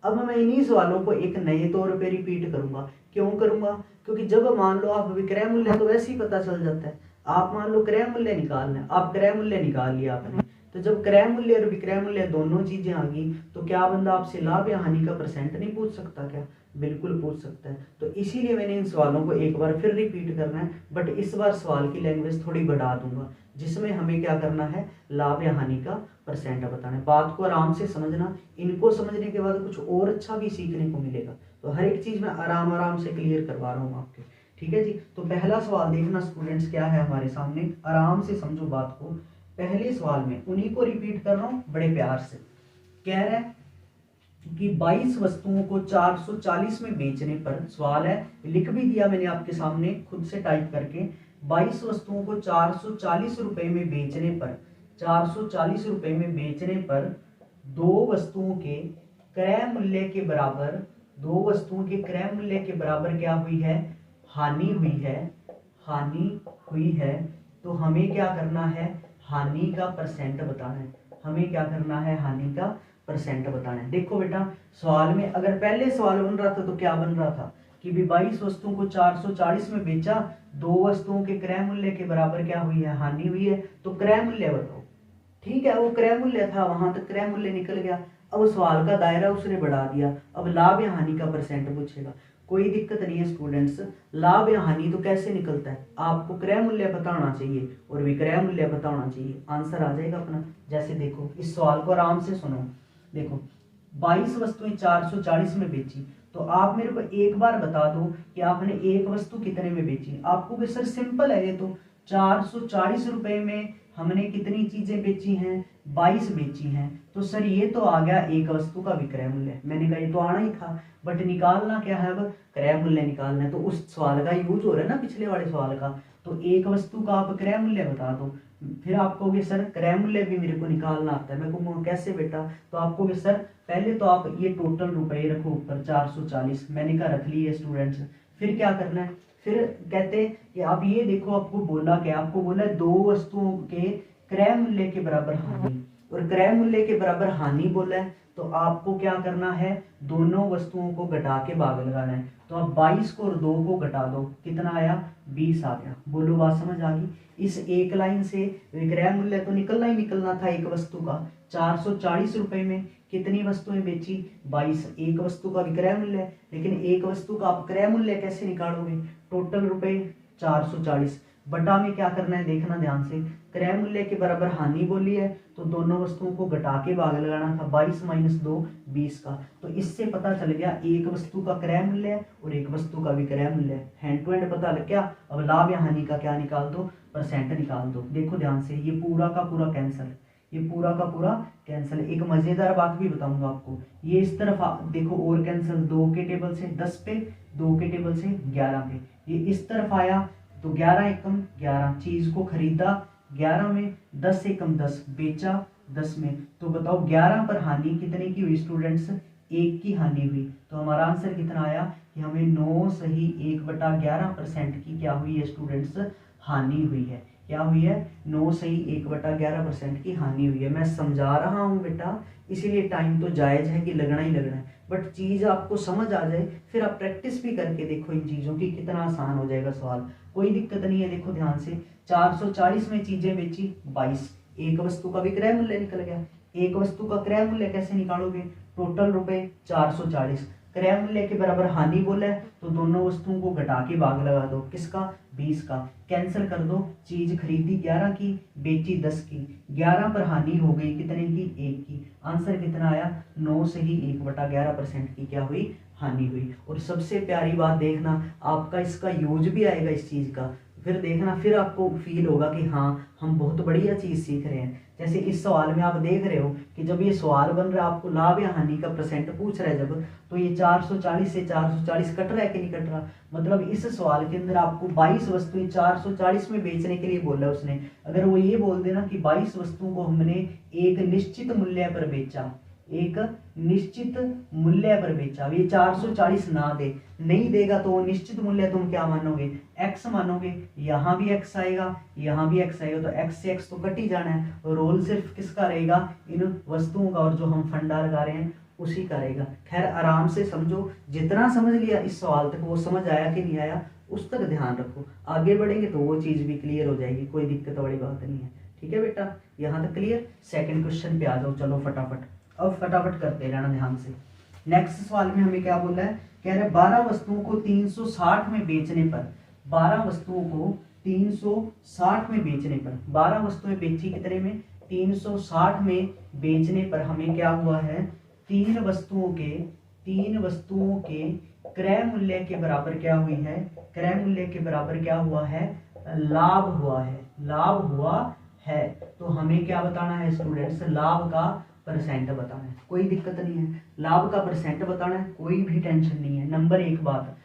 अब मैं इन्हीं सवालों को एक नए तौर पे रिपीट करूंगा। क्यों करूंगा? क्योंकि जब मान लो आप विक्रय मूल्य तो वैसे ही पता चल जाता है। आप मान लो क्रय मूल्य निकालना है, आप क्रय मूल्य निकाल लिया आपने, तो जब क्रय मूल्य और विक्रय मूल्य दोनों चीजें आ गई, तो क्या बंदा आपसे लाभ या हानि का परसेंट नहीं पूछ सकता क्या? बिल्कुल पूछ सकता है। तो इसीलिए मैंने इन सवालों को एक बार फिर रिपीट करना है, बट इस बार सवाल की लैंग्वेज थोड़ी बढ़ा दूंगा, जिसमें हमें क्या करना है, लाभ या हानि का परसेंट बताना है। बात को आराम से समझना, इनको समझने के बाद कुछ और अच्छा भी सीखने को मिलेगा। तो हर एक चीज मैं आराम आराम से क्लियर करवा रहा हूँ आपके, ठीक है जी। तो पहला सवाल देखना स्टूडेंट्स क्या है हमारे सामने, आराम से समझो बात को। पहले सवाल में उन्हीं को रिपीट कर रहा हूँ बड़े प्यार से। कह रहा है कि 22 वस्तुओं को 440 में बेचने पर, सवाल है लिख भी दिया मैंने आपके सामने खुद से टाइप करके, 22 वस्तुओं को 440 रुपए में बेचने पर, 440 रुपए में बेचने पर दो वस्तुओं के क्रय मूल्य के बराबर, दो वस्तुओं के क्रय मूल्य के बराबर क्या हुई है, हानि हुई है, हानि हुई है। तो हमें क्या करना है, हानि का परसेंट बताना है। हमें क्या करना है, हानि का परसेंट बताना है। देखो बेटा, सवाल में अगर पहले सवाल बन रहा था तो क्या बन रहा था कि भी 22 वस्तुओं को 440 में बेचा, दो वस्तुओं के क्रय मूल्य के बराबर क्या हुई है, हानि हुई है। तो क्रय मूल्य बताओ, ठीक है, वो क्रय मूल्य था, वहां तक क्रय मूल्य निकल गया। अब सवाल का दायरा उसने बढ़ा दिया, अब लाभ या हानि का परसेंट पूछेगा। कोई दिक्कत नहीं है स्टूडेंट्स, लाभ या हानि तो कैसे निकलता है, आपको क्रय मूल्य पता होना चाहिए और विक्रय मूल्य पता होना चाहिए, आंसर आ जाएगा अपना। जैसे देखो, इस सवाल को आराम से सुनो। देखो, 22 वस्तुएं 440 में बेची, तो आप मेरे को एक बार बता दो कि आपने एक वस्तु कितने में बेची। आपको भी सर सिंपल है ये तो, 440 रुपए में हमने कितनी चीजें बेची हैं, 22 बेची हैं। तो सर ये तो आ गया एक वस्तु का विक्रय मूल्य। मैंने कहा ये तो आना ही था, बट निकालना क्या है, अब क्रय मूल्य निकालना है। तो उस सवाल का यूज हो रहा है ना पिछले वाले सवाल का, तो एक वस्तु का आप क्रय मूल्य बता दो। फिर आप कहोगे सर क्रय मूल्य भी मेरे को निकालना आता है। मैं कहूँगा कैसे बेटा? तो आप कहोगे सर पहले तो आप ये टोटल रुपए रखो ऊपर 440, मैंने कहा रख लिए स्टूडेंट्स। फिर क्या करना है, फिर कहते कि आप ये देखो, आपको बोला क्या, आपको बोला दो वस्तुओं के क्रय मूल्य के बराबर हानि, और क्रय मूल्य के बराबर हानि बोला है। तो आपको क्या करना है, दोनों वस्तुओं को घटा के भाग लगाना है। तो आप 22 को और 2 को घटा दो, कितना आया, 20 आ गया। बोलो बात समझ आ गई? इस एक लाइन से विक्रय मूल्य तो निकलना ही निकलना था एक वस्तु का। 440 रुपए में कितनी वस्तुएं बेची, 22। एक वस्तु का विक्रय मूल्य, लेकिन एक वस्तु का आप क्रय मूल्य कैसे निकालोगे, टोटल रुपए 440 बटा में क्या करना है, देखना ध्यान से, क्रय मूल्य के बराबर हानि बोली है, तो दोनों वस्तुओं को घटा के भाग लगाना था, 22 माइनस 2 20 का। तो इससे पता चल गया एक वस्तु का क्रय मूल्य है और एक वस्तु का विक्रय मूल्य है। हैंड टू हैंड पता लग गया। अब लाभ या हानि का क्या निकाल दो, परसेंट निकाल दो। देखो ध्यान से, ये पूरा का पूरा कैंसिल, ये पूरा का पूरा कैंसिल। एक मजेदार बात भी बताऊंगा आपको, ये इस तरफ देखो और कैंसिल, 2 के टेबल से 10 पे, 2 के टेबल से 11 पे, ये इस तरफ आया तो 11 एकम 11, चीज को खरीदा 11 में, 10 एकम 10 बेचा 10 में। तो बताओ 11 पर हानि कितने की हुई स्टूडेंट्स, 1 की हानि हुई। तो हमारा आंसर कितना आया कि हमें 9 सही 1/11% की क्या हुई है स्टूडेंट्स, हानि हुई है। क्या हुई है, 9 सही 1/11% की हानि हुई है। मैं समझा रहा हूँ बेटा, इसीलिए टाइम तो जायज है कि लगना ही लगना है, बट चीज आपको समझ आ जाए, फिर आप प्रैक्टिस भी करके देखो इन चीजों की, कितना आसान हो जाएगा सवाल। कोई दिक्कत नहीं है। देखो ध्यान से, 440 में चीजें बेची 22, एक वस्तु का विक्रय मूल्य निकल गया। एक वस्तु का क्रय मूल्य कैसे निकालोगे, टोटल रुपए 440, क्रय मूल्य के बराबर हानि बोला है, तो दोनों वस्तुओं को घटा के भाग लगा दो, किसका, 20 का, कैंसिल कर दो। चीज खरीदी 11 की, बेची 10 की, 11 पर हानि हो गई कितने की, 1 की। आंसर कितना आया, 9 से ही 1/11% की क्या हुई, हानि हुई। और सबसे प्यारी बात देखना, आपका इसका यूज भी आएगा इस चीज का। फिर देखना, फिर आपको फील होगा कि हाँ हम बहुत बढ़िया चीज़ सीख रहे हैं। जैसे इस सवाल में आप देख रहे हो कि जब ये सवाल बन रहा है, आपको लाभ या हानि का परसेंट पूछ रहा है जब, तो ये 440 से 440 कट रहा है कि नहीं कट रहा। मतलब इस सवाल के अंदर आपको 22 वस्तुएं 440 में बेचने के लिए बोला उसने। अगर वो ये बोल देना कि 22 वस्तुओं को हमने एक निश्चित मूल्य पर बेचा, एक निश्चित मूल्य पर बेचा, अब ये 440 ना दे, नहीं देगा तो वो निश्चित मूल्य तुम क्या मानोगे, x मानोगे। यहाँ भी x आएगा, यहाँ भी x आएगा, तो x से x तो कट ही जाना है, और रोल सिर्फ किसका रहेगा, इन वस्तुओं का, और जो हम फंडा लगा रहे हैं उसी का रहेगा। खैर आराम से समझो, जितना समझ लिया इस सवाल तक वो समझ आया कि नहीं आया उस तक ध्यान रखो, आगे बढ़ेंगे तो वो चीज़ भी क्लियर हो जाएगी, कोई दिक्कत वाली बात नहीं है। ठीक है बेटा, यहाँ तक क्लियर। सेकंड क्वेश्चन पे आ जाओ, चलो फटाफट, अब फटाफट करते रहना ध्यान से। नेक्स्ट सवाल में हमें क्या बोला है, कह रहे 12 वस्तुओं को 360 में बेचने पर, 12 वस्तुओं को 360 में बेचने पर, 12 वस्तुएं बेची कितने में, 360 में बेचने पर हमें क्या हुआ है, तीन वस्तुओं के क्रय मूल्य के बराबर क्या हुई है, क्रय मूल्य के बराबर क्या हुआ है, लाभ हुआ है, लाभ हुआ है। तो हमें क्या बताना है स्टूडेंट्स, लाभ का परसेंट बताना है, कोई दिक्कत नहीं है, लाभ का परसेंट बताना है, कोई भी टेंशन नहीं है। नंबर एक बात,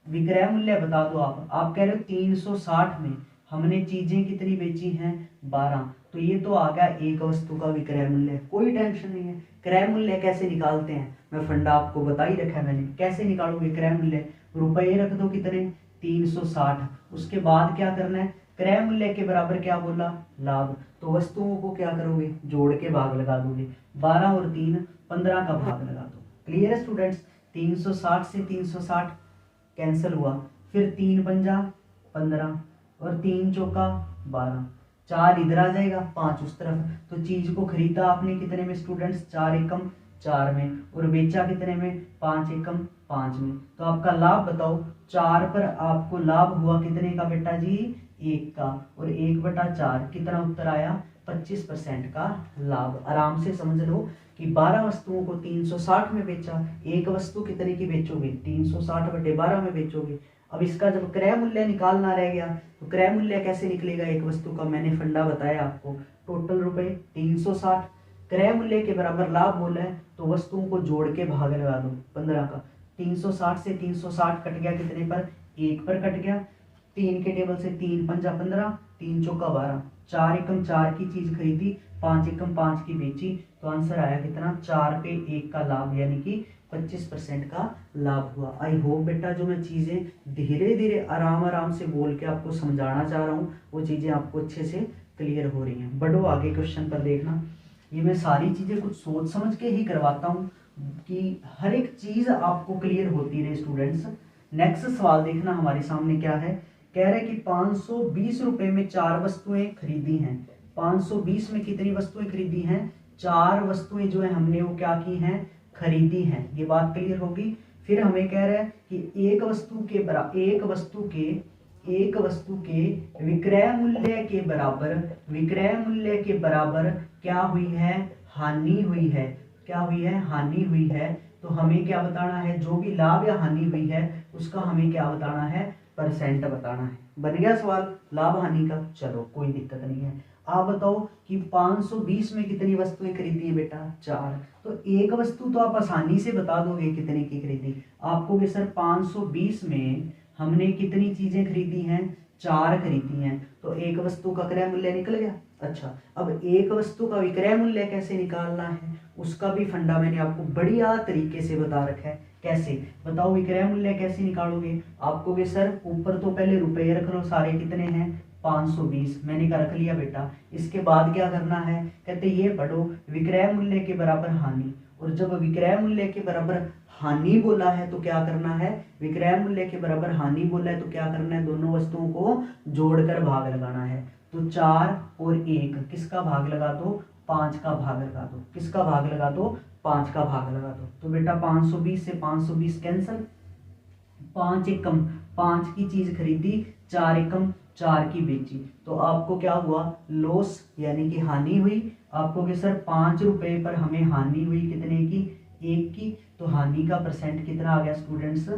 विक्रय मूल्य बता दो आप कह रहे हो 360 में हमने चीजें कितनी बेची हैं, 12, तो ये तो आ गया एक वस्तु का विक्रय मूल्य, कोई टेंशन नहीं है। क्रय मूल्य कैसे निकालते हैं, मैं फंडा आपको बता ही रखा है मैंने, कैसे निकालोगे क्रय मूल्य, रुपये रख दो कितने 360, उसके बाद क्या करना है, क्रय मूल्य के बराबर क्या बोला, लाभ, तो वस्तुओं को क्या करोगे, जोड़ के भाग लगा दोगे, 12 और 3 15 का भाग लगा दो। क्लियर है स्टूडेंट्स, 360 से 360 कैंसिल हुआ, फिर 3 पंजा 15 और 3 चौका 12, 4 इधर आ जाएगा 5 उस तरफ, तो चीज को खरीदा आपने कितने में स्टूडेंट्स, 4 एकम 4 में, और बेचा कितने में, 5 एकम 5 में। तो आपका लाभ बताओ, 4 पर आपको लाभ हुआ कितने का बेटा जी, 1 का, और 1/4 कितना उत्तर आया, 25% का लाभ। आराम से समझ लो कि 12 वस्तुओं को 360 में बेचा, एक वस्तु कितने की बेचोगे, 360/12 में बेचोगे। अब इसका जब क्रय मूल्य निकालना रह गया, तो क्रय मूल्य कैसे निकलेगा एक वस्तु का, मैंने फंडा बताया आपको, टोटल रुपए 360, क्रय मूल्य के बराबर लाभ बोला है, तो वस्तुओं को जोड़ के भाग लगा दो 15 का, 360 से 360 कट गया कितने पर, 1 पर कट गया, 3 के टेबल से 3 पंजा 15, 3 चौका 12, 4 एकम 4 की चीज खरीदी, 5 एकम 5 की बेची, तो आंसर आया कितना, 4 पे 1 का लाभ, यानी कि 25% का लाभ हुआ। आई होप बेटा जो मैं चीज़ें धीरे धीरे आराम से बोल के आपको समझाना चाह रहा हूँ वो चीज़ें आपको अच्छे से क्लियर हो रही हैं। बढ़ो आगे क्वेश्चन पर देखना, ये मैं सारी चीज़ें कुछ सोच समझ के ही करवाता हूँ कि हर एक चीज़ आपको क्लियर होती रहे स्टूडेंट्स। नेक्स्ट सवाल देखना हमारे सामने क्या है, कह रहे कि 520 रुपए में 4 वस्तुएं खरीदी हैं, 520 में कितनी वस्तुएं खरीदी हैं, 4 वस्तुएं जो है हमने वो क्या की हैं, खरीदी हैं। ये बात क्लियर होगी। फिर हमें कह रहा है कि एक वस्तु के विक्रय मूल्य के बराबर क्या हुई है, हानि हुई है, क्या हुई है, हानि हुई है। तो हमें क्या बताना है, जो भी लाभ या हानि हुई है उसका हमें क्या बताना है, परसेंट बताना है। बन गया सवाल लाभ हानि का, चलो कोई दिक्कत नहीं है। आप बताओ कि 520 में कितनी वस्तुएं खरीदी है बेटा, 4, तो एक वस्तु तो आप आसानी से बता दोगे कितने की खरीदी, आपको भी सर 520 में हमने कितनी चीजें खरीदी हैं, 4 खरीदी हैं, तो एक वस्तु का क्रय मूल्य निकल गया। अच्छा, अब एक वस्तु का विक्रय मूल्य कैसे निकालना है उसका भी फंडा मैंने आपको बढ़िया तरीके से बता रखा है। कैसे बताओ, विक्रय मूल्य कैसे निकालोगे, आपको भी सर ऊपर तो पहले रुपए रख लो, सारे कितने हैं 520, मैंने का रख लिया बेटा। इसके बाद क्या करना है, कहते ये पढ़ो विक्रय मूल्य के बराबर हानि, और जब विक्रय मूल्य के बराबर हानि बोला है तो क्या करना है, विक्रय मूल्य के बराबर हानि बोला है तो क्या करना है, दोनों वस्तुओं को जोड़कर भाग लगाना है। तो 4 और 1 किसका भाग लगा दो, 5 का भाग लगा दो, किसका भाग लगा दो, 5 का भाग लगा दो। तो बेटा 520 से 520 कैंसिल, 5 एकम 5 की चीज खरीदी, 4 एकम 4 की बेची, तो आपको क्या हुआ, लॉस यानी कि हानि हुई। आपको कि सर 5 रुपए पर हमें हानि हुई कितने की, 1 की, तो हानि का परसेंट कितना आ गया स्टूडेंट्स,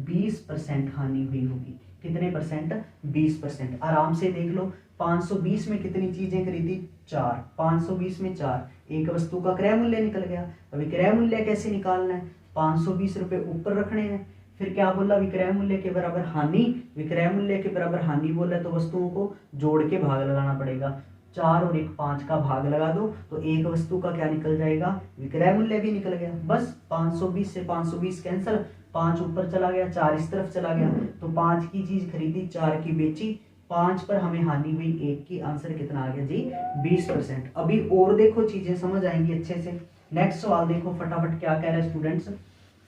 20% हानि हुई होगी। कितने कितने परसेंट, 20%। आराम से देख लो, 520 में कितनी चीजें खरीदी, 4, 520 में 4, एक वस्तु का क्रय मूल्य निकल गया। अभी क्रय मूल्य कैसे निकालना है, 520 रुपए ऊपर रखने हैं, फिर क्या बोला, विक्रय मूल्य के बराबर हानि, विक्रय मूल्य के बराबर हानि बोला तो वस्तुओं को जोड़ के भाग लगाना पड़ेगा। 4 और 1 5 का भाग लगा दो तो एक वस्तु का क्या निकल जाएगा, विक्रय मूल्य भी निकल गया। बस 520 से 520 कैंसिल, 5 ऊपर चला गया, 4 इस तरफ चला गया, तो 5 की चीज खरीदी, 4 की बेची, 5 पर हमें हानि हुई 1 की, आंसर कितना आ गया जी, 20%। अभी और देखो चीजें समझ आएंगी अच्छे से। नेक्स्ट सवाल देखो फटाफट क्या कह रहे हैं स्टूडेंट्स,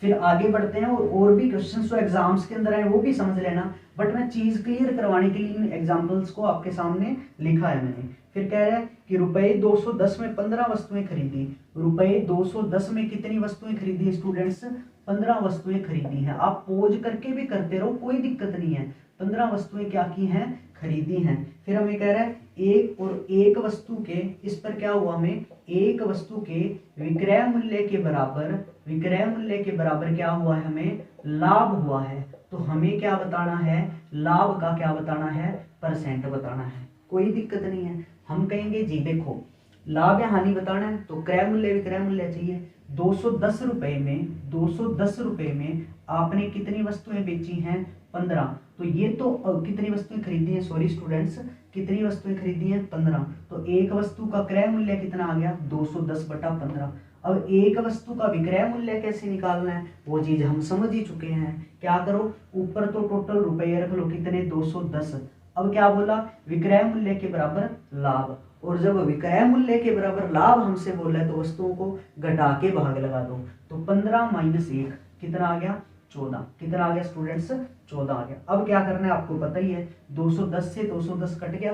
फिर आगे बढ़ते हैं और भी क्वेश्चंस जो एग्जाम्स के अंदर है वो भी समझ लेना, बट मैं चीज क्लियर करवाने के लिए इन एग्जांपल्स को आपके सामने लिखा है मैंने। फिर कह रहा है कि रुपए 210 में 15 वस्तुएं खरीदी, रुपए 210 में कितनी वस्तुएं खरीदी स्टूडेंट्स, 15 वस्तुएं खरीदी हैं। आप पोज करके भी करते रहो, कोई दिक्कत नहीं है। 15 वस्तुएं क्या की हैं, खरीदी हैं। फिर हमें कह रहा है एक और एक वस्तु के, इस पर क्या हुआ, हमें एक वस्तु के विक्रय मूल्य के बराबर, विक्रय मूल्य के बराबर क्या हुआ है, हमें लाभ हुआ है। तो हमें क्या बताना है, लाभ का क्या बताना है, परसेंट बताना है। कोई दिक्कत नहीं है, हम कहेंगे जी देखो लाभ या हानि बताना है तो क्रय मूल्य विक्रय मूल्य चाहिए। 210 रुपए में, 210 रुपए में आपने कितनी वस्तुएं बेची हैं, 15। तो ये तो कितनी वस्तुएं खरीदी हैं, सॉरी स्टूडेंट्स, कितनी वस्तुएं खरीदी हैं, 15। तो एक वस्तु का क्रय मूल्य कितना आ गया, 210/15। अब एक वस्तु का विक्रय मूल्य कैसे निकालना है, वो चीज हम समझ ही चुके हैं। क्या करो, ऊपर तो टोटल रुपये रख लो, कितने, 210। अब क्या बोला, विक्रय मूल्य के बराबर लाभ, और जब विक्रय मूल्य के बराबर लाभ हमसे बोला है तो वस्तुओं को घटा के भाग लगा दो। तो 15 - 1 कितना आ गया, 14। कितना आ गया स्टूडेंट्स, 14 आ गया। अब क्या करना है आपको पता ही है, 210 से 210 कट गया,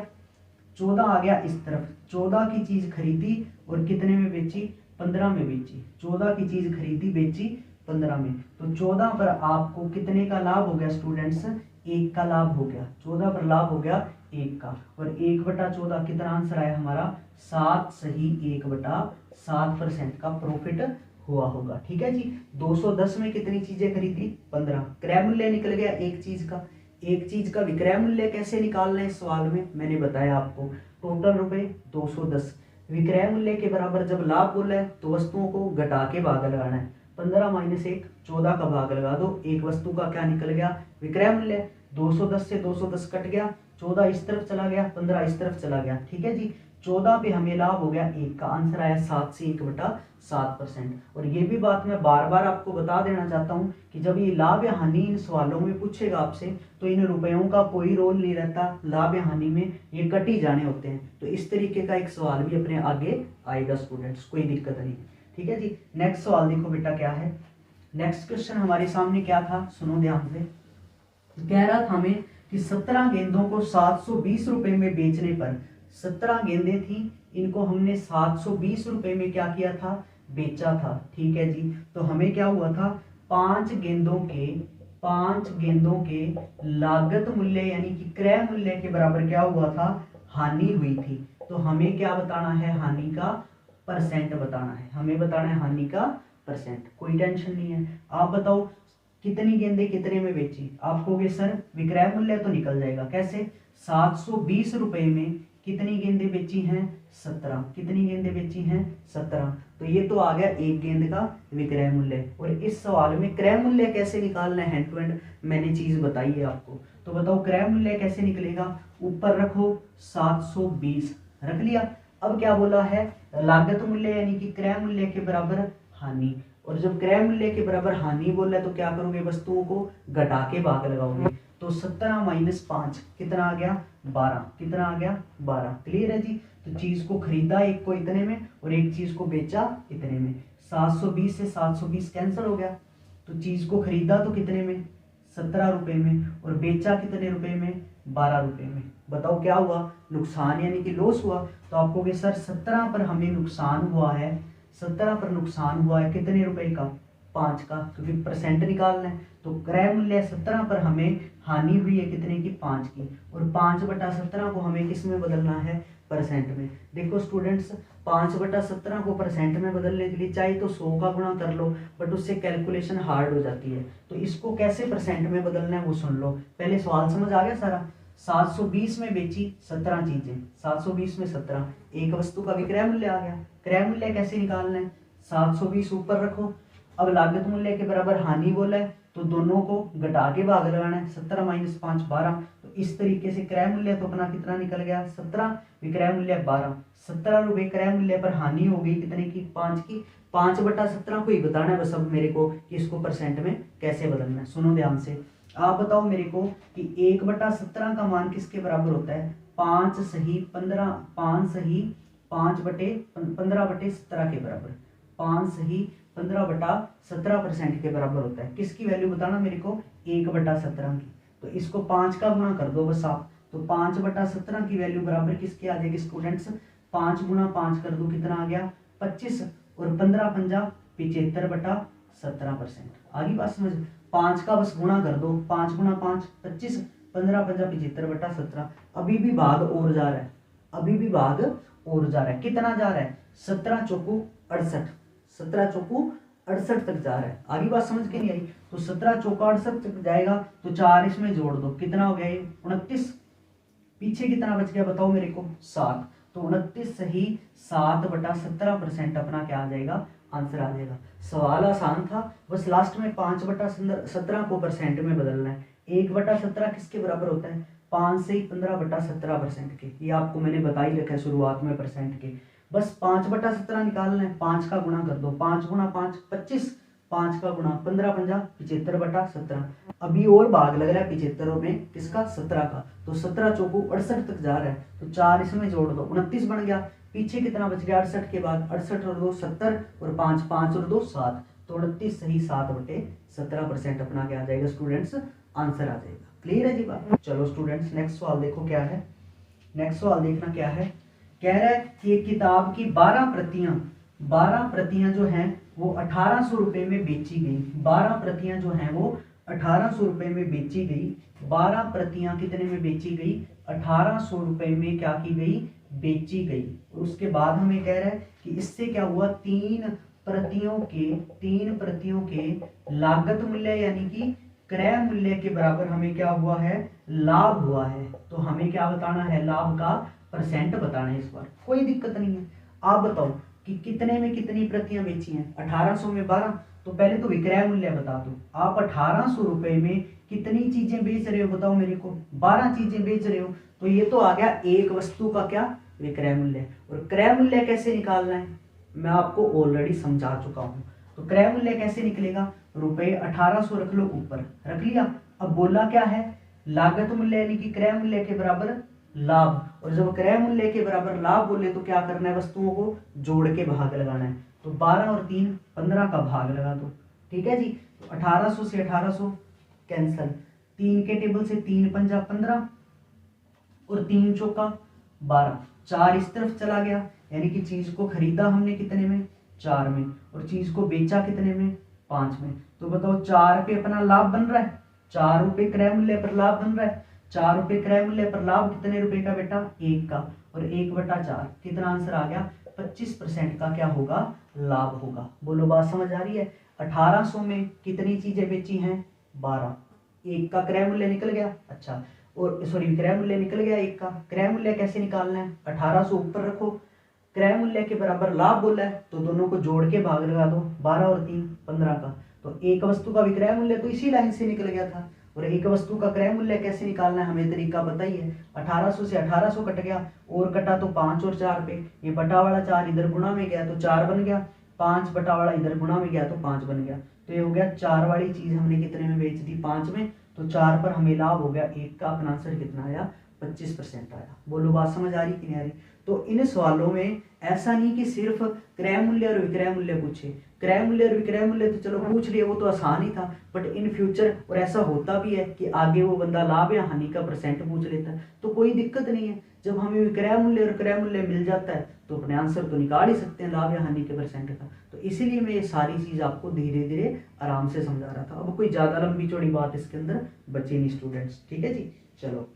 14 आ गया इस तरफ। 14 की चीज खरीदी और कितने में बेची, 15 में बेची। 14 की चीज खरीदी बेची 15 में, तो 14 पर आपको कितने का लाभ हो गया स्टूडेंट्स, 1 का लाभ हो गया। 14 पर लाभ हो गया 1 का, और 1/14 कितना आंसर आया हमारा, 7 सही 1/7% का प्रॉफिट हुआ होगा। ठीक है जी। 210 में कितनी चीजें खरीदी, 15। क्रय मूल्य निकल गया एक चीज का। एक चीज का विक्रय मूल्य कैसे निकालना है इस सवाल में मैंने बताया आपको, टोटल रुपए 210, विक्रय मूल्य के बराबर जब लाभ बोला है तो वस्तुओं को घटा के भाग लगाना है। 15 - 1 14 का भाग लगा दो, एक वस्तु का क्या निकल गया, विक्रय मूल्य। 210 से 210 कट गया, 14 इस तरफ चला गया, 15 इस तरफ चला गया। ठीक है जी। 14 पे हमें लाभ हो गया 1 का, आंसर आया 7 से 1/7%। और ये भी बात मैं बार बार आपको बता देना चाहता हूँ कि जब ये लाभ या हानि इन सवालों में पूछेगा आपसे तो इन रुपयों का कोई रोल नहीं रहता, लाभ या हानि में ये कट ही जाने होते हैं। तो इस तरीके का एक सवाल भी अपने आगे आएगा स्टूडेंट्स, कोई दिक्कत नहीं। ठीक है जी। नेक्स्ट सवाल देखो बेटा क्या है। नेक्स्ट क्वेश्चन हमारे सामने क्या था, सुनो ध्यान से। कह रहा था हमें कि 17 गेंदों को 720 रुपए में बेचने पर, 17 गेंदें थी, इनको हमने 720 रुपए में क्या किया था, बेचा था। ठीक है जी। तो हमें क्या हुआ था, 5 गेंदों के लागत मूल्य यानी कि क्रय मूल्य के बराबर क्या हुआ था, हानि हुई थी। तो हमें क्या बताना है, हानि का परसेंट बताना है। हमें बताना है हानि का परसेंट, कोई टेंशन नहीं है। आप बताओ कितनी गेंदें कितने में बेची, आप कहोगे सर विक्रय मूल्य तो निकल जाएगा, कैसे, 720 रुपए में कितनी गेंदें बेची हैं, 17। कितनी गेंदें बेची हैं, 17। तो ये तो आ गया एक गेंद का विक्रय मूल्य। और इस सवाल में क्रय मूल्य कैसे निकालना है, हैंड टू हैंड मैंने चीज बताई है आपको। तो बताओ क्रय मूल्य कैसे निकलेगा, ऊपर रखो 720 रख लिया। अब क्या बोला है, लागत मूल्य यानी कि क्रय मूल्य के बराबर हानि, और जब क्रय मूल्य के बराबर हानि बोला है तो क्या करोगे, वस्तुओं को घटा के भाग लगाओगे। तो 17 - 5 कितना आ गया, 12। कितना आ गया, 12। क्लियर है जी। तो चीज को खरीदा एक को इतने में और एक चीज को बेचा इतने में। 720 से 720 कैंसिल हो गया, तो चीज को खरीदा तो कितने में, 17 रुपए में, और बेचा कितने रुपए में, 12 रुपए में। बताओ क्या हुआ, नुकसान यानी कि लॉस हुआ। तो आप कहोगे सर 17 पर हमें नुकसान हुआ है, 17 पर नुकसान हुआ है कितने रुपए का, 5 का, क्योंकि परसेंट निकालना है। तो क्रय मूल्य 17 पर हमें हानि हुई है कितने की, 5 की, और 5/17 को हमें किस में बदलना है, परसेंट में। देखो स्टूडेंट्स, 5/17 को परसेंट में बदलने के लिए चाहे तो 100 का गुणा कर लो, बट उससे कैलकुलेशन हार्ड हो जाती है। तो इसको कैसे परसेंट में बदलना है वो सुन लो। पहले सवाल समझ आ गया सारा। 720 में बेची 17 चीजें, 720 में 17, एक वस्तु का विक्रय मूल्य आ गया। क्रय मूल्य कैसे निकालना है, 720 ऊपर रखो। अब लागत मूल्य के बराबर हानि बोला है तो दोनों को घटा के भाग लगाना है, 17 - 5 12। तो इस तरीके से क्रय मूल्य तो अपना कितना निकल गया 17, विक्रय मूल्य 12। 17 रुपए क्रय मूल्य पर हानि हो गई कितने की, 5 की। 5/17 को ही बताना है बस अब मेरे को कि इसको परसेंट में कैसे बदलना है। सुनो ध्यान से, आप बताओ मेरे को कि 1/17 का मान किसके बराबर होता है, 5 सही 15, 5 सही 5/15/17 के बराबर, 5 सही 15/17% के बराबर होता है। किसकी वैल्यू बताना मेरे को, 1/17 की। तो इसको 5 का गुणा कर दो बस आप, तो 5/17 की वैल्यू बराबर किसके आ जाएगी स्टूडेंट्स, 5 गुणा 5 कर दो कितना आ गया 25, और 15 पंजा 75/17%। आगे बात समझ, 5 का बस गुणा कर दो, 5 गुणा 5 25, 15 पंजा 75/17। अभी भी भाग और जा रहा है, अभी भी भाग और जा रहा है। कितना जा रहा है, 17 चौकू 68, 17 चौकू 68 तक जा रहा है। आगे बात समझ के नहीं आई, तो 17 चौका 68 तक जाएगा तो 4 इसमें जोड़ दो, कितना हो गया ये 29। पीछे कितना बच गया बताओ मेरे को, 7। तो 29 सही 7/17% अपना क्या आ जाएगा, आंसर आ जाएगा। सवाल आसान था, बस लास्ट में 5/17 को परसेंट में बदलना है। 1/17 किसके बराबर होता है, 5 से ही 15/17% के। ये आपको मैंने बता ही रखा है शुरुआत में परसेंट के। बस 5/17 निकालना है, 5 का गुणा कर दो, 5 गुणा 5 25, 5 का गुणा 15 पंजा 75/17। अभी और भाग लग रहा है 75 में, किसका 17 का। तो 17 चौकू 68 तक जा रहा है, तो 4 इसमें जोड़ दो 29 बन गया। पीछे कितना बच गया 68 के बाद, 68 और 2 70, और 5 5 और 2 7। तो 29 सही 7/17% अपना क्या आ जाएगा स्टूडेंट्स, आंसर आ जाएगा। क्लियर है जी बात। चलो स्टूडेंट्स नेक्स्ट सवाल देखो क्या है। नेक्स्ट सवाल देखना क्या है, कह रहा है कि एक किताब की 12 प्रतियां जो हैं वो 1800 रुपए में बेची गई। 12 प्रतियां जो हैं वो 1800 रुपए में बेची गई। 12 प्रतियां कितने में बेची गई, 1800 रुपए में क्या की गई, बेची गई। और उसके बाद हमें कह रहा है कि इससे क्या हुआ, 3 प्रतियों के लागत मूल्य यानी कि क्रय मूल्य के बराबर हमें क्या हुआ है, लाभ हुआ है। तो हमें क्या बताना है, लाभ का परसेंट बताना है इस बार। कोई दिक्कत नहीं है। आप बताओ कि कितने में कितनी प्रतियां बेची हैं, 1800 में 12। तो पहले तो विक्रय मूल्य बता दो, आप 1800 रुपए में कितनी चीजें बेच रहे हो बताओ मेरे को, 12 चीजें बेच रहे हो। तो ये तो आ गया एक वस्तु का क्या, विक्रय मूल्य। और क्रय मूल्य कैसे निकालना है मैं आपको ऑलरेडी समझा चुका हूं। तो क्रय मूल्य कैसे निकलेगा, रुपए 1800 रख लो, ऊपर रख लिया। अब बोला क्या है, लागत मूल्य यानी कि क्रय मूल्य के बराबर लाभ। और जब क्रय मूल्य के बराबर लाभ बोले तो क्या करना है, वस्तुओं को जोड़ के भाग लगाना है। तो 12 और 3 15 का भाग लगा दो, ठीक है जी। तो 1800 से 1800 कैंसल, 3 के टेबल से 3 पंजा 15, और 3 चौका 12, 4 इस तरफ चला गया, यानी कि चीज को खरीदा हमने कितने में, 4 में, और चीज को बेचा कितने में, 5 में। तो बताओ 4 पे अपना लाभ बन रहा है, 4 रुपए क्रय मूल्य पर लाभ बन रहा है। 4 रुपए क्रय मूल्य पर लाभ कितने रुपए का बेटा, 1 का, और 1/4 कितना आंसर आ गया, 25% का क्या होगा, लाभ होगा। बोलो बात समझ आ रही है। 1800 में कितनी चीजें बेची हैं, 12, 1 का क्रय मूल्य निकल गया। अच्छा, और सॉरी क्रय मूल्य निकल गया 1 का। क्रय मूल्य कैसे निकालना है, 1800 ऊपर रखो, क्रय मूल्य के बराबर लाभ बोला है तो दोनों को जोड़ के भाग लगा दो, 12 और 3 15 का। तो एक वस्तु का विक्रय मूल्य तो इसी लाइन से निकल गया था। और एक वस्तु का क्रय मूल्य कैसे निकालना है हमें तरीका बताइए। 1800 से 1800 कट गया, और कटा तो 5 और 4 पे, ये बटा वाला 4 इधर गुणा में गया तो 4 बन गया, 5 बटा वाला इधर गुणा में गया तो 5 बन गया। तो ये हो गया 4 वाली चीज हमने कितने में बेच दी, 5 में। तो 4 पर हमें लाभ हो गया 1 का। अपना आंसर कितना आया, 25% आया। बोलो बात समझ आ रही कि नहीं आ रही। तो इन सवालों में ऐसा नहीं कि सिर्फ क्रय मूल्य और विक्रय मूल्य पूछे, क्रय मूल्य और विक्रय मूल्य तो चलो पूछ लिए, वो तो आसान ही था। बट इन फ्यूचर और ऐसा होता भी है कि आगे वो बंदा लाभ या हानि का परसेंट पूछ लेता है, तो कोई दिक्कत नहीं है। जब हमें विक्रय मूल्य और क्रय मूल्य मिल जाता है तो अपने आंसर तो निकाल ही सकते हैं लाभ या हानि के परसेंट का। तो इसीलिए मैं ये सारी चीज आपको धीरे धीरे आराम से समझा रहा था। अब कोई ज्यादा लंबी चौड़ी बात इसके अंदर बची नहीं स्टूडेंट्स, ठीक है जी। चलो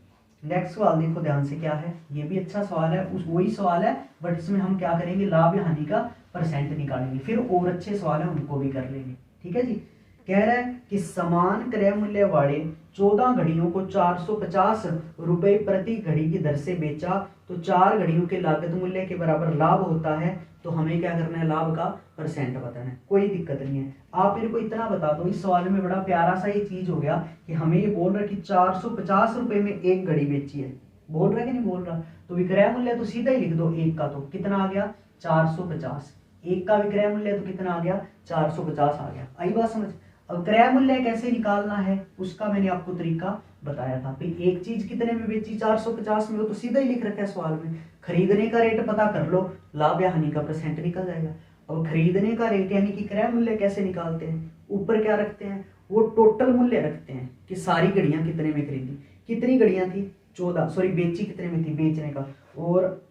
नेक्स्ट सवाल देखो ध्यान से क्या है, ये भी अच्छा सवाल है, उस वही सवाल है बट इसमें हम क्या करेंगे, लाभ या हानि का परसेंट निकालेंगे, फिर और अच्छे सवाल है उनको भी कर लेंगे। ठीक है जी। कह रहा है कि समान क्रय मूल्य वाले 14 घड़ियों को 450 रुपए प्रति घड़ी की दर से बेचा तो 4 घड़ियों के लागत मूल्य के बराबर लाभ होता है। तो हमें क्या करना है, लाभ का परसेंट बताना है। कोई दिक्कत नहीं है, आप मेरे को इतना बता दो, इस सवाल में बड़ा प्यारा सा ये चीज हो गया कि हमें ये बोल रहा है कि 450 रुपए में एक घड़ी बेची है, बोल रहा है कि नहीं बोल रहा, तो विक्रय मूल्य तो सीधा ही लिख दो, एक का तो कितना आ गया 450, एक का विक्रय मूल्य तो कितना आ गया 450 आ गया। आई बात समझ। अब क्रय मूल्य कैसे निकालना है उसका मैंने आपको तरीका बताया था। भाई एक चीज कितने में बेची 450 में, वो तो सीधा ही लिख रखा है सवाल में, खरीदने का रेट पता कर लो, लाभ या हानि का परसेंट निकल जाएगा। अब खरीदने का रेट यानी कि क्रय मूल्य कैसे निकालते हैं, ऊपर क्या रखते हैं, वो टोटल मूल्य रखते हैं कि सारी घड़ियां कितने में खरीदी, कितनी घड़ियां थी 14, सॉरी बेची कितने में थी बेचने का, और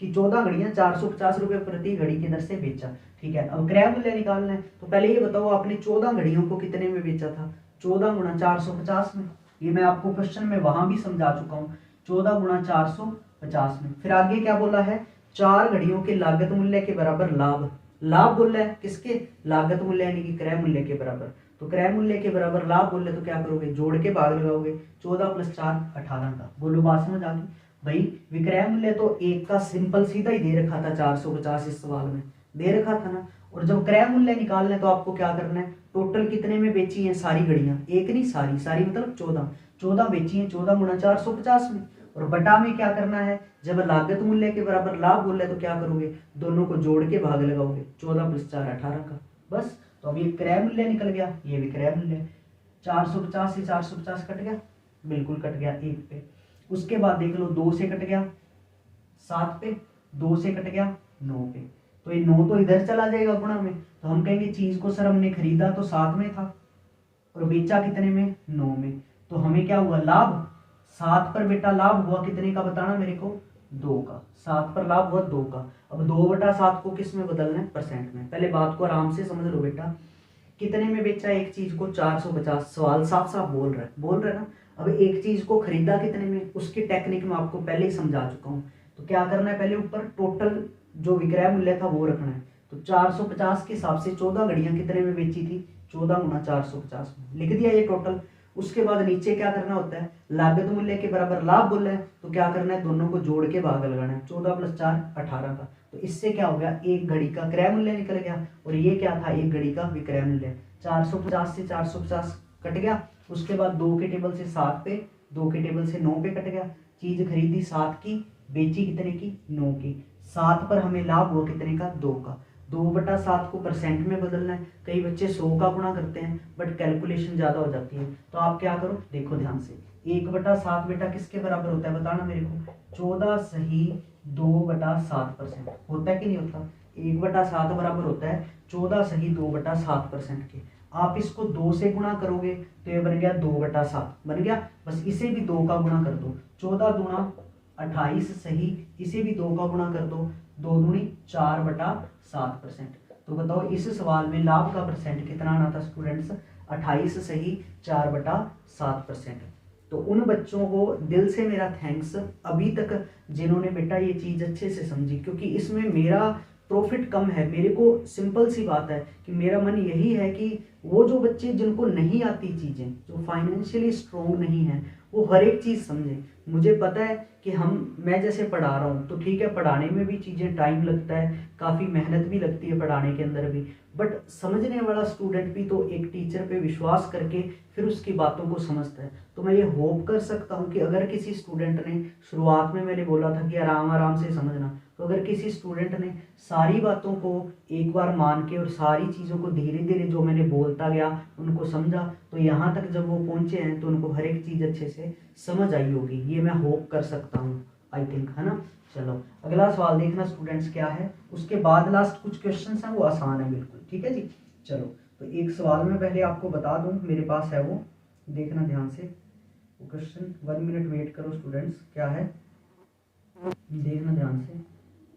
कि 14 घड़ियां 450 रुपए प्रति घड़ी की दर से बेचा। ठीक है, अब क्रय मूल्य निकालना है तो पहले ये बताओ आपने 14 घड़ियों को कितने में बेचा था, 14 गुणा 450 में, ये मैं आपको क्वेश्चन में वहां भी समझा चुका हूँ, 14 गुणा 450 में। फिर आगे क्या बोला है, 4 घड़ियों के लागत मूल्य के बराबर लाभ, लाभ बोला है किसके, लागत मूल्य यानी कि क्रय मूल्य के बराबर, तो क्रय मूल्य के बराबर लाभ बोले तो क्या करोगे, जोड़ के भाग लगाओगे, 14 + 4 18 का। बोलो बात समझ आ गई। भाई विक्रय मूल्य तो एक का सिंपल सीधा ही दे रखा था 450, इस सवाल में दे रखा था ना, और जब क्रय मूल्य निकालना है तो आपको क्या करना है, टोटल कितने में बेची है सारी घड़ियां, एक नहीं सारी, सारी मतलब 14, 14 बेची है, 14 गुणा 450 में, और बटा में क्या करना है, जब लागत मूल्य के बराबर लाभ बोले तो क्या करोगे, दोनों को जोड़ के भाग लगाओगे, 14 + 4 18 का। बस, तो अब ये क्रय मूल्य निकल गया, ये भी क्रय मूल्य, 450 से 450 कट गया, बिल्कुल कट गया एक पे। उसके बाद देख लो 2 से कट गया 7 पे, 2 से कट गया 9 पे, तो ये 9 तो इधर चला जाएगा गुणा में, तो हम कहेंगे चीज को सर हमने खरीदा तो 7 में था और बेचा कितने में 9 में, तो हमें क्या हुआ लाभ, 7 पर बेटा लाभ हुआ कितने का बताना मेरे को, 2 का, 7 पर लाभ हुआ 2 का। अब 2/7 को किस में बदलना है, परसेंट में। पहले बात को आराम से समझ लो बेटा, कितने में बेचा एक चीज को 450, सवाल साफ साफ बोल रहा है ना। अब एक चीज को खरीदा कितने में, उसकी टेक्निक में आपको पहले ही समझा चुका हूँ, तो क्या करना है, पहले ऊपर टोटल जो विक्रय मूल्य था वो रखना है, तो 450 के हिसाब से 14 घड़ियां कितने में बेची थी, 14 गुणा 450 में, लिख दिया ये टोटल। उसके बाद नीचे क्या करना होता है, लागत मूल्य के बराबर लाभ बोला है तो क्या करना है, दोनों को जोड़ के भाग लगाना है, 14 + 4 18 का, तो इससे क्या हो गया, एक घड़ी का क्रय मूल्य निकल गया, और ये क्या था, एक घड़ी का विक्रय मूल्य। 450 से 450 कट गया, उसके बाद 2 के टेबल से 7 पे, 2 के टेबल से 9 पे कट गया, चीज खरीदी 7 की, बेची कितने की 9 की, 7 पर हमें लाभ हुआ कितने का, 2 का। 2/7 को परसेंट में बदलना है, कई बच्चे 100 का गुणा करते हैं बट कैलकुलेशन ज्यादा हो जाती है, तो आप क्या करो, देखो ध्यान से, 1/7 बेटा किसके बराबर होता है बताना मेरे को, 14 सही 2/7% होता है कि नहीं होता, 1/7 बराबर होता है 14 सही 2/7% के। आप इसको 2 से गुणा करोगे तो ये बन गया 2/7 बन गया, बस इसे भी 2 का गुणा कर दो, 14 दूना 28 सही, इसे भी 2 का गुणा कर दो, 2 दूनी 4/7%। तो बताओ इस सवाल में लाभ का परसेंट कितना आना था स्टूडेंट्स, 28 सही 4/7%। तो उन बच्चों को दिल से मेरा थैंक्स अभी तक जिन्होंने बेटा ये चीज अच्छे से समझी, क्योंकि इसमें मेरा प्रॉफिट कम है, मेरे को सिंपल सी बात है कि मेरा मन यही है कि वो जो बच्चे जिनको नहीं आती चीजें, जो फाइनेंशियली स्ट्रोंग नहीं है, वो हर एक चीज समझे। मुझे पता है कि मैं जैसे पढ़ा रहा हूँ तो ठीक है, पढ़ाने में भी चीजें टाइम लगता है, काफी मेहनत भी लगती है पढ़ाने के अंदर भी, बट समझने वाला स्टूडेंट भी तो एक टीचर पे विश्वास करके फिर उसकी बातों को समझता है। तो मैं ये होप कर सकता हूँ कि अगर किसी स्टूडेंट ने, शुरुआत में मैंने बोला था कि आराम आराम से समझना, तो अगर किसी स्टूडेंट ने सारी बातों को एक बार मान के और सारी चीज़ों को धीरे धीरे जो मैंने बोलता गया उनको समझा, तो यहाँ तक जब वो पहुँचे हैं तो उनको हर एक चीज़ अच्छे से समझ आई होगी, ये मैं होप कर सकता हूँ, आई थिंक, है ना। चलो अगला सवाल देखना स्टूडेंट्स क्या है, उसके बाद लास्ट कुछ क्वेश्चंस हैं वो आसान है बिल्कुल, ठीक है जी। चलो तो एक सवाल में पहले आपको बता दूं, मेरे पास है वो, देखना ध्यान से वो क्वेश्चन, 1 मिनट वेट करो स्टूडेंट्स, क्या है देखना ध्यान से,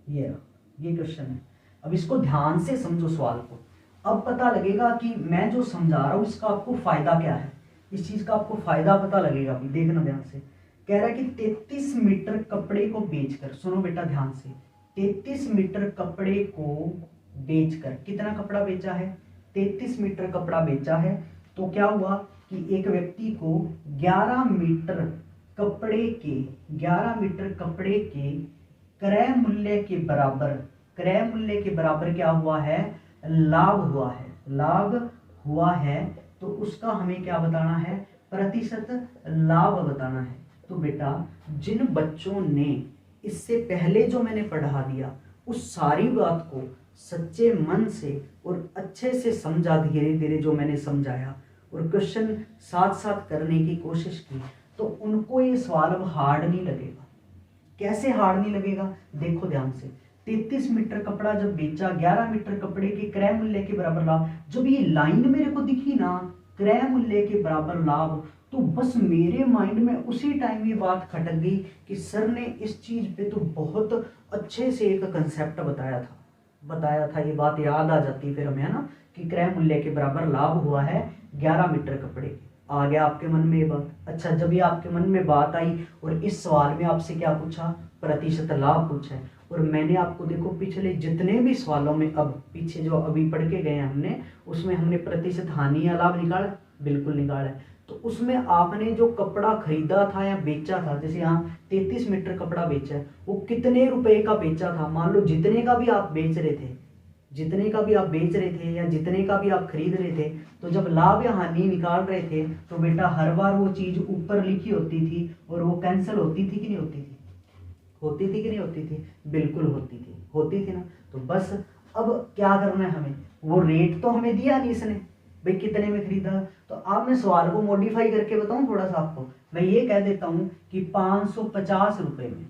ये क्वेश्चन है। अब इसको ध्यान से समझो सवाल को, अब पता लगेगा कि मैं जो समझा रहा हूँ इसका आपको फायदा क्या है, इस चीज का आपको फायदा पता लगेगा। अभी देखना ध्यान से, कह रहा है कि 33 मीटर कपड़े को बेचकर, सुनो बेटा ध्यान से, 33 मीटर कपड़े को बेचकर, कितना कपड़ा बेचा है, 33 मीटर कपड़ा बेचा है। तो क्या हुआ कि एक व्यक्ति को 11 मीटर कपड़े के 11 मीटर कपड़े के क्रय मूल्य के बराबर, क्रय मूल्य के बराबर क्या हुआ है, लाभ हुआ है, लाभ हुआ है। तो उसका हमें क्या बताना है, प्रतिशत लाभ बताना है। तो बेटा जिन बच्चों ने इससे पहले जो मैंने पढ़ा दिया उस सारी बात को सच्चे मन से और अच्छे से समझा, धीरे धीरे जो मैंने समझाया और क्वेश्चन साथ साथ करने की कोशिश की, तो उनको ये सवाल अब हार्ड नहीं लगेगा। कैसे हार्ड नहीं लगेगा, देखो ध्यान से, 33 मीटर कपड़ा जब बेचा, 11 मीटर कपड़े के क्रय मूल्य के बराबर लाभ, जब ये लाइन मेरे को दिखी ना, क्रय मूल्य के बराबर लाभ, तो बस मेरे माइंड में उसी टाइम ये बात खटक गई कि सर ने इस चीज पे तो बहुत अच्छे से एक कंसेप्ट बताया था, ये बात याद आ जाती फिर हमें, है ना, कि क्रय मूल्य के बराबर लाभ हुआ है 11 मीटर कपड़े के। आ गया आपके मन में ये बात। अच्छा, जब ये आपके मन में बात आई और इस सवाल में आपसे क्या पूछा, प्रतिशत लाभ पूछा है, और मैंने आपको देखो पिछले जितने भी सवालों में, अब पीछे जो अभी पढ़ के गए हमने, उसमें हमने प्रतिशत हानि या लाभ निकाला, बिल्कुल निकाला है। तो उसमें आपने जो कपड़ा खरीदा था या बेचा था, जैसे यहाँ 33 मीटर कपड़ा बेचा है, वो कितने रुपए का बेचा था, मान लो जितने का भी आप बेच रहे थे, जितने का भी आप बेच रहे थे या जितने का भी आप खरीद रहे थे, तो जब लाभ या हानि निकाल रहे थे तो बेटा हर बार वो चीज ऊपर लिखी होती थी और वो कैंसिल होती थी कि नहीं होती थी, होती थी कि नहीं होती थी, बिल्कुल होती थी ना। तो बस अब क्या करना है हमें, वो रेट तो हमें दिया नहीं इसने, भाई कितने में खरीदा। तो आप मैं सवाल को मॉडिफाई करके बताऊं थोड़ा सा आपको, मैं ये कह देता हूं कि 550 रुपए में,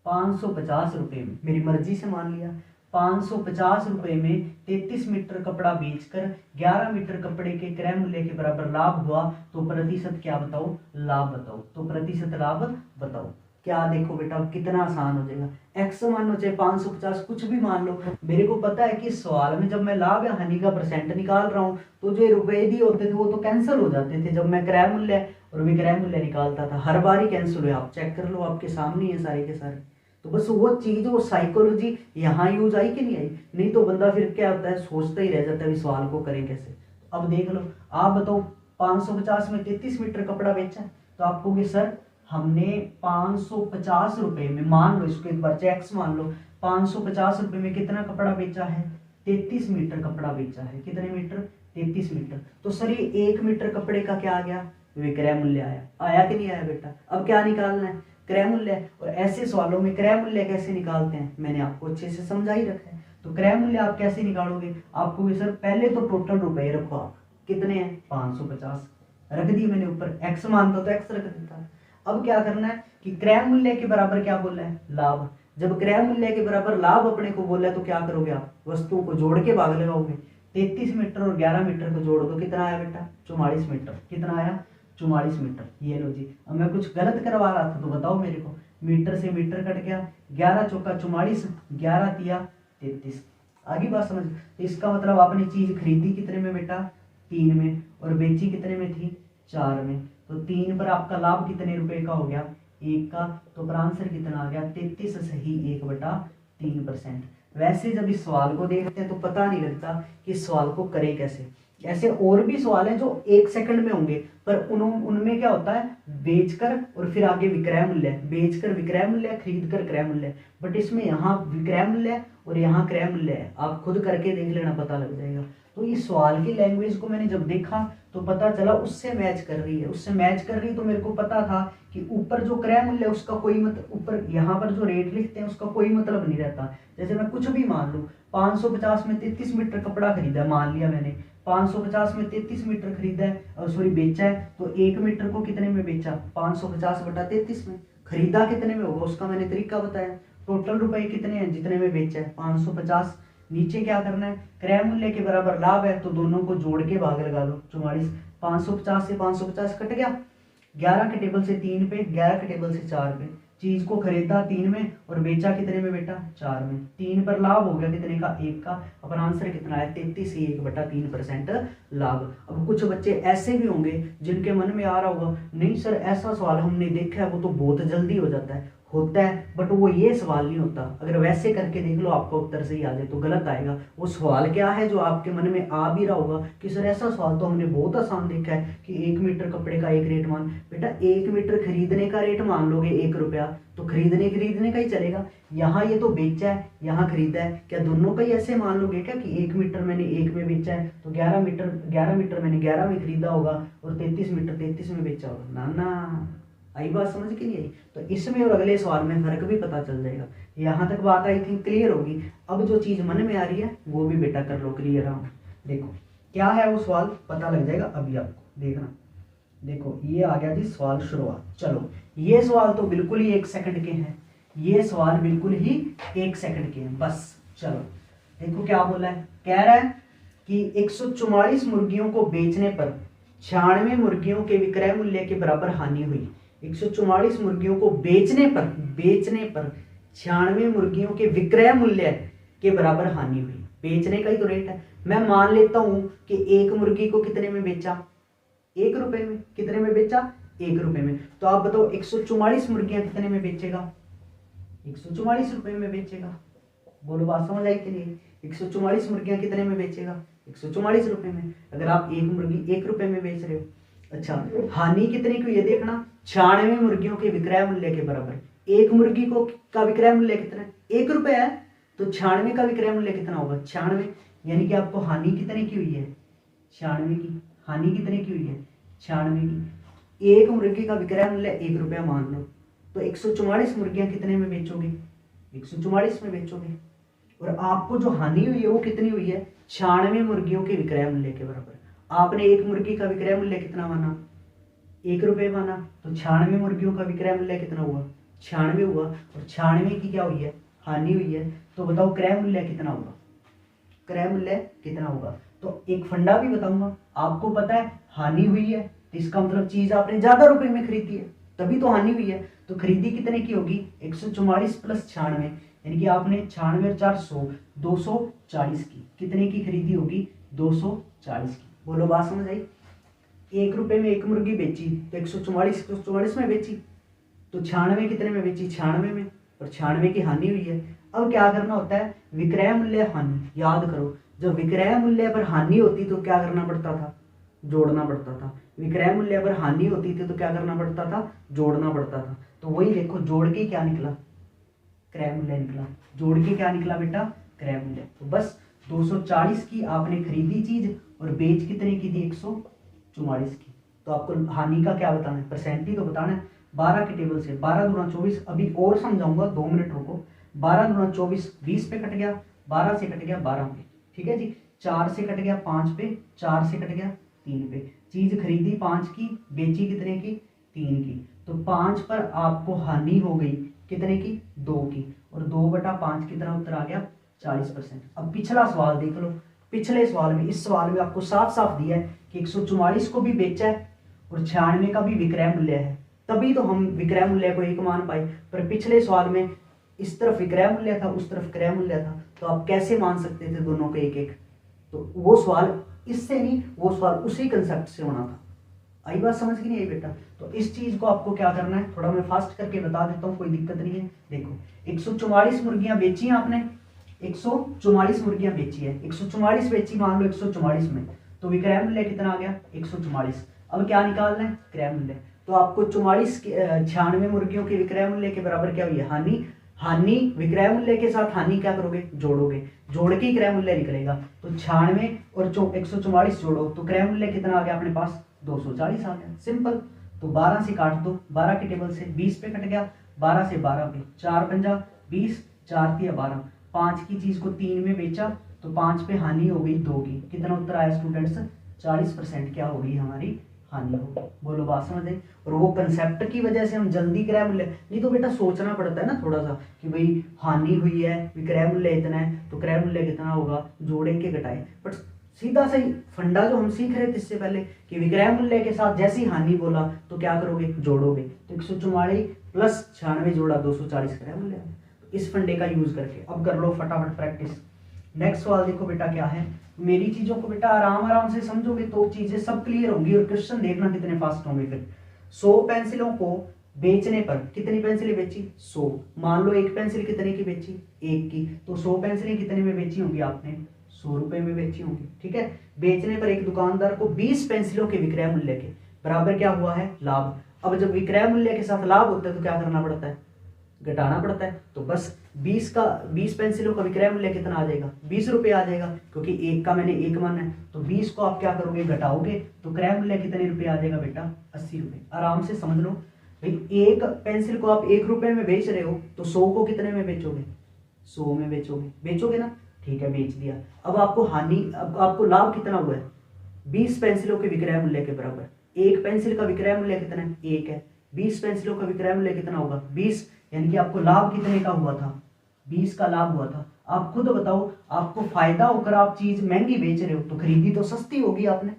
550 रुपए में, मेरी मर्जी से मान लिया, 550 रुपए में 33 मीटर कपड़ा बेचकर 11 मीटर कपड़े के क्रय मूल्य के बराबर लाभ हुआ। तो प्रतिशत क्या बताओ, लाभ बताओ, तो प्रतिशत लाभ बताओ। क्या देखो बेटा कितना आसान हो जाएगा, एक्स मान लो चाहे 550 कुछ भी मान लो, मेरे को पता है कि सवाल में जब मैं लाभ या हानि का परसेंट निकाल रहा हूँ तो जो रुपए दिए होते थे वो तो कैंसिल हो जाते थे जब मैं क्रय मूल्य और विक्रय मूल्य निकालता था, हर बार ही कैंसिल हुए, आप चेक कर लो, आपके सामने है सारे के सारे। तो बस वो चीज, वो साइकोलॉजी यहाँ यूज आई कि नहीं आई, नहीं तो बंदा फिर क्या होता है, सोचता ही रह जाता है सवाल को करें कैसे। तो अब देख लो, आप बताओ 550 में 33 मीटर कपड़ा बेचा, तो आप कहोगे सर हमने 550 रुपए में, मान लो इसको एक बार एक्स मान लो, 550 रुपए में कितना कपड़ा बेचा है, 33 मीटर कपड़ा बेचा है, कितने मीटर, 33 मीटर। तो सर ये 1 मीटर कपड़े का क्या आ गया, विक्रय मूल्य आया कि नहीं आया बेटा। अब क्या निकालना है, क्रय मूल्य। और ऐसे सवालों में क्रय मूल्य कैसे निकालते हैं मैंने आपको अच्छे से समझा ही रखा है। तो क्रय मूल्य आप कैसे निकालोगे, आपको सर पहले तो टोटल रुपए रखो, आप कितने हैं 550 रख दिए मैंने, ऊपर एक्स मानता तो एक्स रख देता। अब क्या करना है कि क्रय मूल्य के बराबर क्या बोला है, लाभ। जब क्रय मूल्य के बराबर लाभ अपने को बोला है तो क्या करोगे आप, वस्तुओं को जोड़ के भाग लगाओगे। 33 मीटर और 11 मीटर को जोड़ दो, कितना आया बेटा 44 मीटर, कितना आया 44 मीटर। ये लो जी, अब मैं कुछ गलत करवा रहा था तो बताओ मेरे को, मीटर से मीटर कट गया, 11 चौका 44, 11 तिया 33, आगे बात समझ। तो इसका मतलब आपने चीज खरीदी कितने में बेटा 3 में, और बेची कितने में थी 4 में। तो 3 पर आपका लाभ कितने रुपए का हो गया 1 का, तो पर आंसर कितना आ गया 33 सही 1/3%। वैसे जब इस सवाल को देखते हैं तो पता नहीं लगता कि इस सवाल को करें कैसे। ऐसे और भी सवाल हैं जो 1 सेकंड में होंगे, पर उनमें क्या होता है, बेचकर और फिर आगे विक्रय मूल्य, बेचकर विक्रय मूल्य, खरीद कर क्रय मूल्य। बट इसमें यहाँ विक्रय मूल्य और यहाँ क्रय मूल्य है, आप खुद करके देख लेना, पता लग जाएगा। तो इस सवाल की लैंग्वेज को मैंने जब देखा तो पता चला उससे मैच कर रही है, उससे मैच कर रही। तो मेरे को पता था कि ऊपर जो क्रय मूल्य उसका कोई मतलब, ऊपर यहाँ पर जो रेट लिखते हैं उसका कोई मतलब नहीं रहता। जैसे मैं कुछ भी मान लूँ, 550 में 33 मीटर कपड़ा खरीदा, मान लिया मैंने 550 में 33 मीटर खरीदा है, सॉरी बेचा है, तो 1 मीटर को कितने में बेचा 550/33 में, खरीदा कितने में होगा उसका मैंने तरीका बताया। टोटल रुपए कितने हैं जितने में बेचा है 550, नीचे क्या करना है, क्रय मूल्य के बराबर लाभ है तो दोनों को जोड़ के भाग लगा दो 44, 550 से 550 कट गया, 11 के टेबल से 3 पे, 11 के टेबल से 4 पे, चीज को खरीदा 3 में और बेचा कितने में बेटा 4 में। 3 पर लाभ हो गया कितने का 1 का। अपन आंसर कितना है 33 ही 1/3% लाभ। अब कुछ बच्चे ऐसे भी होंगे जिनके मन में आ रहा होगा नहीं सर ऐसा सवाल हमने देखा है वो तो बहुत जल्दी हो जाता है, होता है बट वो ये सवाल नहीं होता। अगर वैसे करके देख लो आपका उत्तर सही आ जाए तो गलत आएगा। वो सवाल क्या है जो आपके मन में आ भी रहा होगा कि सर ऐसा सवाल तो हमने बहुत आसान देखा है कि 1 मीटर कपड़े का एक रेट मान। बेटा 1 मीटर खरीदने का रेट मान लोगे 1 रुपया तो खरीदने का ही चलेगा। यहाँ ये तो बेचा है यहाँ खरीदा है, क्या दोनों का ही ऐसे मान लोगे क्या कि 1 मीटर मैंने 1 में बेचा है तो 11 मीटर मैंने 11 में खरीदा होगा और 33 मीटर 33 में बेचा होगा। ना ना, आई बात समझ के नहीं आई? तो इसमें और अगले सवाल में फर्क भी पता चल जाएगा। यहाँ तक बात आई थिंक क्लियर होगी। अब जो चीज मन में आ रही है वो भी बेटा कर लो क्लियर। हाँ देखो क्या है वो सवाल पता लग जाएगा अभी आपको, देखना। देखो ये आ गया जी सवाल शुरुआत। चलो ये सवाल तो बिल्कुल ही 1 सेकंड के हैं, ये सवाल बिल्कुल ही 1 सेकंड के हैं बस। चलो देखो क्या बोला है, कह रहा है कि 144 मुर्गियों को बेचने पर 96 मुर्गियों के विक्रय मूल्य के बराबर हानि हुई। 144 मुर्गियों को बेचने पर 96 मुर्गियों के विक्रय मूल्य के बराबर हानि हुई। बेचने का ही तो रेट है। मैं मान लेता हूं कि एक मुर्गी को कितने में बेचा 1 रुपए में। कितने में बेचा 1 रुपए में। तो आप बताओ 144 मुर्गियां कितने में बेचेगा 144 रुपए में बेचेगा। बोलो बात समझ आई कि नहीं? 144 मुर्गियां कितने में बेचेगा 144 रुपए में। अगर आप एक मुर्गी 1 रुपए में बेच रहे हो। अच्छा हानि कितने की ये देखना, 96 मुर्गियों के विक्रय मूल्य के बराबर। एक मुर्गी को का विक्रय मूल्य कितना है 1 रुपए है तो 96 का विक्रय मूल्य कितना होगा 96, यानी कि आपको हानि कितने की हुई है 96 की। हानि कितने की हुई है 96 की। एक मुर्गी का विक्रय मूल्य 1 रुपया मान लो तो 144 मुर्गियां कितने में बेचोगे 144 में बेचोगे। और आपको जो हानि हुई है वो कितनी हुई है 96 मुर्गियों के विक्रय मूल्य के बराबर। आपने एक मुर्गी का विक्रय मूल्य कितना माना 1 रुपये माना तो 96 मुर्गियों का विक्रय मूल्य कितना हुआ 96 हुआ। और 96 की क्या हुई है हानि हुई है। तो बताओ क्रय मूल्य कितना होगा, क्रय मूल्य कितना होगा। तो एक फंडा भी बताऊंगा, आपको पता है हानि हुई है तो इसका मतलब चीज आपने ज्यादा रुपए में खरीदी है तभी तो हानि हुई है। तो खरीदी कितने की होगी 144 प्लस 96, यानी कि आपने 96 और 400 240 की। कितने की खरीदी होगी 240 की। बोलो बात समझ आई? 1 रुपए में एक मुर्गी बेची तो 144 में बेची तो 96 कितने में बेची 96 में, और 96 की हानि हुई है। अब क्या करना होता है विक्रय मूल्य हानि। याद करो जब विक्रय मूल्य पर हानि होती तो क्या करना पड़ता था जोड़ना पड़ता था। विक्रय मूल्य पर हानि होती थी तो क्या करना पड़ता था जोड़ना पड़ता था। तो वही देखो जोड़ के क्या निकला क्रय मूल्य निकला। जोड़ के क्या निकला बेटा क्रय मूल्य। तो बस 240 की आपने खरीदी चीज और बेच कितने की थी 144 की। तो आपको हानि का क्या बताना है परसेंट ही तो बताना है। 12 के टेबल से 12 दूना 24, अभी और समझाऊंगा 2 मिनट रुको। 12 दूना 24 20 पे कट गया, 12 से कट गया 12 पे, ठीक है जी। 4 से कट गया 5 पे, 4 से कट गया 3 पे। चीज खरीदी 5 की बेची कितने की 3 की। तो 5 पर आपको हानि हो गई कितने की 2 की, और 2/5 कितना उत्तर आ गया 40%। अब पिछला सवाल देख लो। पिछले सवाल में इस सवाल में आपको साफ साफ दिया है कि 144 को भी बेचा है और 96 का भी विक्रय मूल्य है, तभी तो हम विक्रय मूल्य को 1 मान पाए। पर पिछले सवाल में इस तरफ विक्रय मूल्य था उस तरफ क्रय मूल्य था, तो आप कैसे मान सकते थे दोनों को एक एक। तो वो सवाल इससे नहीं, वो सवाल उसी कंसेप्ट से होना था। आई बात समझ की नहीं आई बेटा? तो इस चीज को आपको क्या करना है, थोड़ा मैं फास्ट करके बता देता हूँ, कोई दिक्कत नहीं है। देखो 144 मुर्गियां बेची हैं आपने, 144 मुर्गियां बेची है, 144 बेची मान लो 144 में, तो विक्रय मूल्य कितना आ गया 144। अब क्या निकालना है क्रय मूल्य। तो आपको 96 मुर्गियों के विक्रय मूल्य के बराबर क्या हुई है हानि। हानि विक्रय मूल्य के साथ हानि क्या करोगे जोड़ोगे, जोड़ के क्रय मूल्य निकलेगा। तो 96 और 144 जोड़ो तो क्रय मूल्य कितना आ गया अपने पास 240 आ गया। सिंपल। तो 12 से काट दो, 12 के टेबल से 20 पे कट गया, 12 से 12 पे, 4 पंजा 20, 4 तिया 12। 5 की चीज को 3 में बेचा तो 5 पे हानि हो गई 2 की। कितना उत्तर आया स्टूडेंट्स 40% क्या हो गई हमारी हानि हो गई। बोलो बात समझ आई? और वो कंसेप्ट की वजह से हम जल्दी क्रय मूल्य, नहीं तो बेटा सोचना पड़ता है ना थोड़ा सा कि भाई हानि हुई है विक्रय मूल्य इतना है तो क्रय मूल्य कितना होगा, जोड़े के घटाए। बट सीधा सही फंडा जो हम सीख रहे थे इससे पहले कि विक्रय मूल्य के साथ जैसी हानि बोला तो क्या करोगे जोड़ोगे। तो 144 प्लस 96 जोड़ा 240 क्रय मूल्य। इस फंडे का यूज करके अब कर लो फटाफट प्रैक्टिस। नेक्स्ट सवाल देखो बेटा क्या है, मेरी चीजों को बेटा आराम आराम से समझोगे तो चीजें सब क्लियर होंगी और क्वेश्चन देखना कितने फास्ट होंगे। फिर 100 पेंसिलों को बेचने पर कितनी पेंसिलें बेची? 100। मान लो एक पेंसिल कितने की बेची? एक की। तो 100 पेंसिलें कितने में बेची होंगी आपने? 100 रुपए में बेची होंगी। ठीक है, बेचने पर एक दुकानदार को 20 पेंसिलों के विक्रय मूल्य के बराबर क्या हुआ है? लाभ। अब जब विक्रय मूल्य के साथ लाभ होता है तो क्या करना पड़ता है? घटाना पड़ता है। तो बस 20 पेंसिलों का विक्रय मूल्य कितना आ जाएगा? 20 रुपए आ जाएगा, क्योंकि एक का मैंने एक माना है। तो 20 को आप क्या करोगे? घटाओगे, तो क्रय मूल्य कितने रुपए आ जाएगा बेटा? 80 रुपए। आराम से समझ लो भाई, एक पेंसिल को आप 1 रुपए में बेच रहे हो तो 100 को कितने में बेचोगे? 100 में बेचोगे ना। ठीक है, बेच दिया। अब आपको लाभ कितना हुआ है? 20 पेंसिलों के विक्रय मूल्य के बराबर। एक पेंसिल का विक्रय मूल्य कितना है? 1 है। 20 पेंसिलों का विक्रय मूल्य कितना होगा? 20। यानी कि आपको लाभ कितने का हुआ था? 20 का लाभ हुआ था। आप खुद बताओ, आपको फायदा होकर आप चीज महंगी बेच रहे हो तो खरीदी तो सस्ती होगी। आपने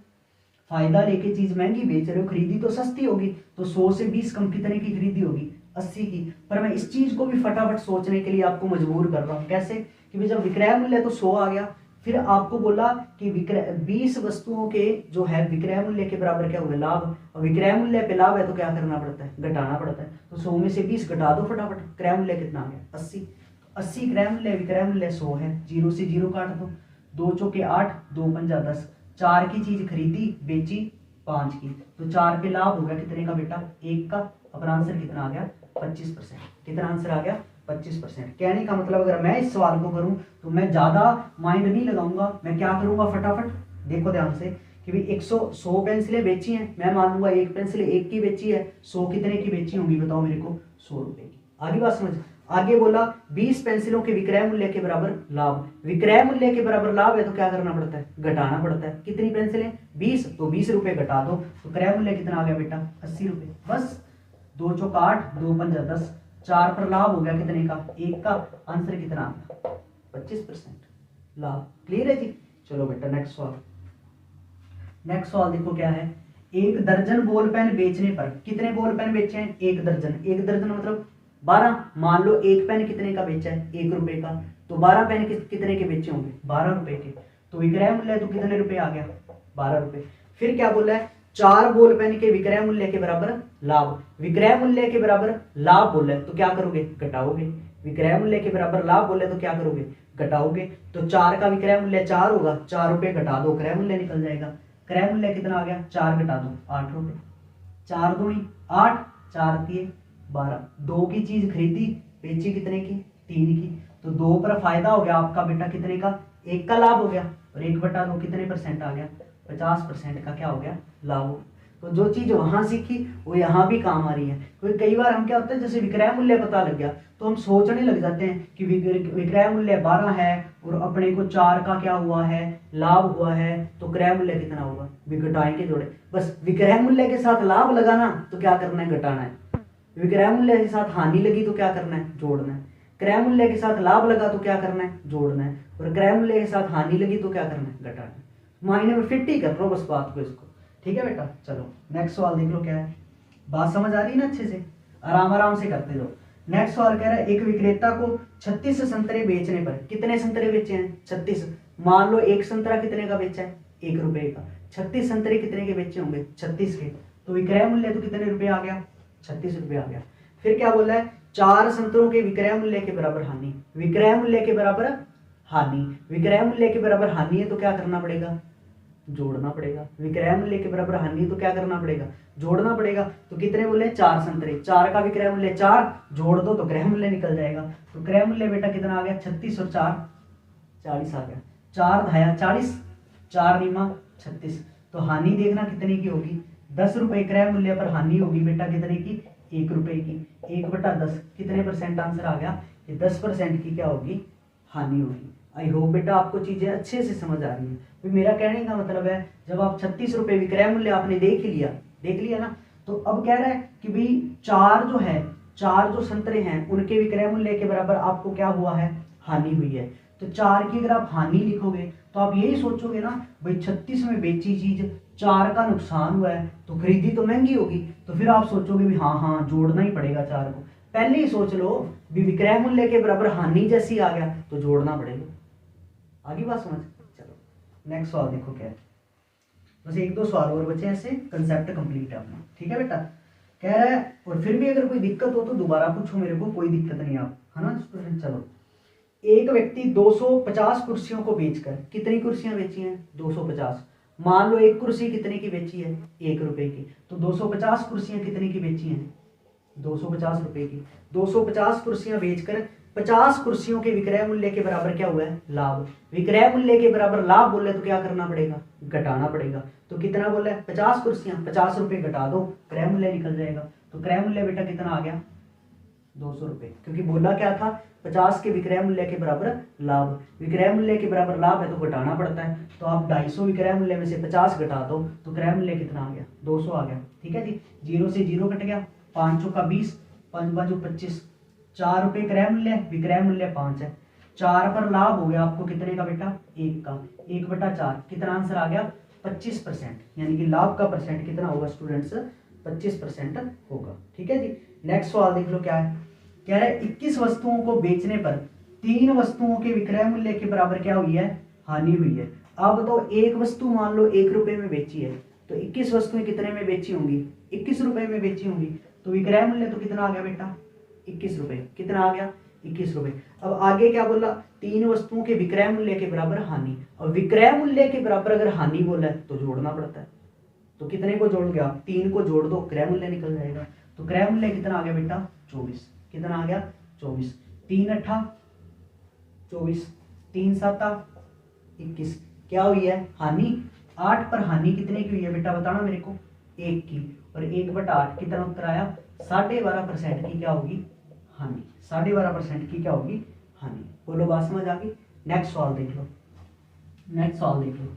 फायदा लेके चीज महंगी बेच रहे हो, खरीदी तो सस्ती होगी। तो 100 से 20 कम कितने की खरीदी होगी? 80 की। पर मैं इस चीज को भी फटाफट सोचने के लिए आपको मजबूर कर रहा हूं। कैसे? कि जब विक्रय मूल्य तो 100 आ गया, फिर आपको बोला कि 20 वस्तुओं के जो है विक्रय मूल्य के बराबर क्या हुआ? लाभ। और विक्रय मूल्य पे लाभ है तो क्या करना पड़ता है? घटाना पड़ता है। तो 100 में से 20 घटा दो फटाफट, क्रय मूल्य कितना आ गया? 80। 80 क्रय मूल्य, विक्रय मूल्य 100 है। 0 से 0 काट दो, 2 चौके 8, 2 पंजा 10। 4 की चीज खरीदी, बेची 5 की, तो 4 पे लाभ हो गया कितने का बेटा? 1 का। अपना आंसर कितना आ गया? 25%। कितना आंसर आ गया? 25%। कहने का मतलब अगर मैं इस सवाल को करूं तो मैं ज्यादा माइंड नहीं लगाऊंगा, मैं क्या करूंगा फटाफट देखो ध्यान से कि भाई 100 पेंसिलें बेची हैं, मैं मान लूंगा एक पेंसिल एक की बेची है। 100 कितने की बेची होंगी बताओ मेरे को? 100 रुपए की। आगे बात समझ। आगे बोला 20 पेंसिलों के विक्रय मूल्य के बराबर लाभ। विक्रय मूल्य के बराबर लाभ है तो क्या करना पड़ता है? घटाना पड़ता है। कितनी पेंसिलें? 20। तो 20 रुपए घटा दो, तो क्रय मूल्य कितना आ गया बेटा? 80 रुपए। बस 2 चौका 8, 2 पंजा 10। 4 पर लाभ हो गया कितने का? 1 का। आंसर कितना आ गया? 25% लाभ। क्लियर है जी? चलो बेटा नेक्स्ट सवाल। नेक्स्ट सवाल देखो क्या है, एक दर्जन बॉल पेन बेचने पर कितने बॉल पेन बेचे हैं? 1 दर्जन। 1 दर्जन मतलब 12। मान लो एक पेन कितने का बेचा है? 1 रुपए का। तो 12 पेन कितने के बेचे होंगे? 12 रुपए के। तो विक्रय मूल्य तो कितने रुपए आ गया? 12 रुपए। फिर क्या बोला है? 4 बॉल पेन के विक्रय मूल्य के बराबर लाभ। विक्रय मूल्य के बराबर लाभ बोला है तो क्या करोगे? घटाओगे। विक्रय मूल्य के बराबर लाभ बोले तो क्या करोगे? घटाओगे। तो 4 का विक्रय मूल्य 4 होगा, 4 रुपए घटा दो, क्रय मूल्य निकल जाएगा। क्रय मूल्य कितना आ गया? 4 घटा दो, 8 रुपए। 4 दूनी 8, 4 तिये 12। 2 की चीज खरीदी, बेची कितने की? 3 की। तो 2 पर फायदा हो गया आपका बेटा कितने का? 1 का लाभ हो गया, और 1 बटा 2 कितने परसेंट आ गया? 50% का क्या हो गया? लाभ। तो जो चीज वहां सीखी वो यहाँ भी काम आ रही है। क्योंकि कई बार हम क्या होता है, जैसे विक्रय मूल्य पता लग गया तो हम सोचने लग जाते हैं कि विक्रय मूल्य 12 है और अपने को 4 का क्या हुआ है? लाभ हुआ है, तो क्रय मूल्य कितना होगा? घटाएंगे जोड़े। बस विक्रय मूल्य के साथ लाभ लगाना तो क्या करना है? घटाना है। विक्रय मूल्य के साथ हानि लगी तो क्या करना है? जोड़ना है। क्रय मूल्य के साथ लाभ लगा तो क्या करना है? जोड़ना है। और क्रय मूल्य के साथ हानि लगी तो क्या करना है? घटाना है। मायने में फिट ही कर लो बस बात को इसको। ठीक है बेटा, चलो नेक्स्ट सवाल देख लो क्या है। बात समझ आ रही है ना? अच्छे से आराम आराम से करते जाओ। नेक्स्ट सवाल कह रहा है, एक विक्रेता को 36 संतरे बेचने पर कितने संतरे बेचे हैं? 36। मान लो एक संतरा कितने का बेचा है? 1 रुपए का। 36 संतरे कितने के बेचे होंगे? 36 के। तो विक्रय मूल्य तो कितने रुपए आ गया? 36 रुपए आ गया। फिर क्या बोला है? 4 संतरों के विक्रय मूल्य के बराबर हानि। विक्रय मूल्य के बराबर हानि। विक्रय मूल्य के बराबर हानि है तो क्या करना पड़ेगा? जोड़ना पड़ेगा। विक्रय मूल्य के बराबर हानि तो क्या करना पड़ेगा? जोड़ना पड़ेगा। तो कितने बोले? 4 संतरे। 4 का विक्रय मूल्य 4, जोड़ दो तो क्रय मूल्य निकल जाएगा। तो क्रय मूल्य बेटा कितना आ गया? 36 और 4 40 आ गया। 4 धाया 40, 4 रीमा 36। तो हानि देखना कितने की होगी? 10 रुपए क्रय मूल्य पर हानि होगी बेटा कितने की? 1 रुपए की। 1 बटा 10 कितने परसेंट आंसर आ गया? ये 10% की क्या होगी? हानि होगी। आई होप बेटा आपको चीजें अच्छे से समझ आ रही है। तो मेरा कहने का मतलब है, जब आप 36 रुपए विक्रय मूल्य आपने देख लिया ना, तो अब कह रहा है कि भाई 4 जो है, 4 जो संतरे हैं उनके विक्रय मूल्य के बराबर आपको क्या हुआ है? हानि हुई है। तो 4 की अगर आप हानि लिखोगे तो आप यही सोचोगे ना भाई 36 में बेची चीज 4 का नुकसान हुआ है तो खरीदी तो महंगी होगी, तो फिर आप सोचोगे भी हाँ हाँ जोड़ना ही पड़ेगा 4 को। पहले ही सोच लो भी विक्रय मूल्य के बराबर हानि जैसी आ गया तो जोड़ना पड़ेगा। आगे बात समझ। चलो नेक्स्ट सवाल देखो क्या है। बस 1-2 सवाल और बचे, ऐसे कंसेप्ट कंप्लीट है अपना। ठीक है बेटा, कह रहा है और फिर भी अगर कोई दिक्कत हो तो दोबारा पूछो मेरे को, कोई दिक्कत नहीं आप, है ना स्टूडेंट। चलो, एक व्यक्ति 250 कुर्सियों को बेचकर, कितनी कुर्सियां बेची हैं 250। मान लो एक कुर्सी कितने की बेची है 1 रुपए की, तो 250 कुर्सियां कितने की बेची हैं 250 रुपए की। 250 कुर्सियां बेचकर 50 कुर्सियों के विक्रय मूल्य के बराबर क्या हुआ है लाभ। विक्रय मूल्य के बराबर लाभ बोले तो क्या करना पड़ेगा, घटाना पड़ेगा। तो कितना बोला है 50 कुर्सियां, 50 रुपए घटा दो, क्रय मूल्य निकल जाएगा। तो क्रय मूल्य बेटा कितना आ गया 200 रुपए, क्योंकि बोला क्या था 50 के विक्रय मूल्य के बराबर लाभ। विक्रय मूल्य के बराबर लाभ है तो घटाना पड़ता है, तो आप 250 विक्रय मूल्य में से 50 घटा दो तो क्रय मूल्य कितना आ गया 200 आ गया। ठीक है जी, 0 से 0 कट गया, 5 का 20, 5 25, 4 रुपए क्रय मूल्य, विक्रय मूल्य 5 है। 4 पर लाभ हो गया आपको कितने का बेटा 1 का, 1/4, कितना आंसर आ गया 25%, यानी कि लाभ का परसेंट कितना होगा स्टूडेंट्स 25% होगा। ठीक है जी, नेक्स्ट सवाल देख लो क्या है। कह रहा है 21 वस्तुओं को बेचने पर 3 वस्तुओं के विक्रय मूल्य के बराबर क्या हुई है हानि हुई है। अब बताओ एक वस्तु मान लो 1 रुपए में बेची है, तो 21 वस्तुएं कितने में बेची होंगी 21 रुपए में बेची होंगी, तो विक्रय मूल्य तो कितना आ गया बेटा 21 रुपए, कितना आ गया 21 रुपए। अब आगे क्या बोला 3 वस्तुओं के विक्रय मूल्य के बराबर हानि, और विक्रय मूल्य के बराबर अगर हानि बोला है तो जोड़ना पड़ता है। तो कितने को जोड़ोगे आप 3 को जोड़ दो, क्रय मूल्य निकल जाएगा। तो क्रय मूल्य कितना आ गया बेटा 24, कितना आ गया 24, 3 8 24, 3 7 21, क्या हुई है हानि 8 पर हानि कितने की हुई है बेटा बताना मेरे को 1 की, और 1/8 कितना उत्तर आया 12.5% की क्या होगी हानि, 12.5% की क्या होगी हानि। बोलो बात समझ आ गई। नेक्स्ट सवाल देख लो, नेक्स्ट सवाल देख लो।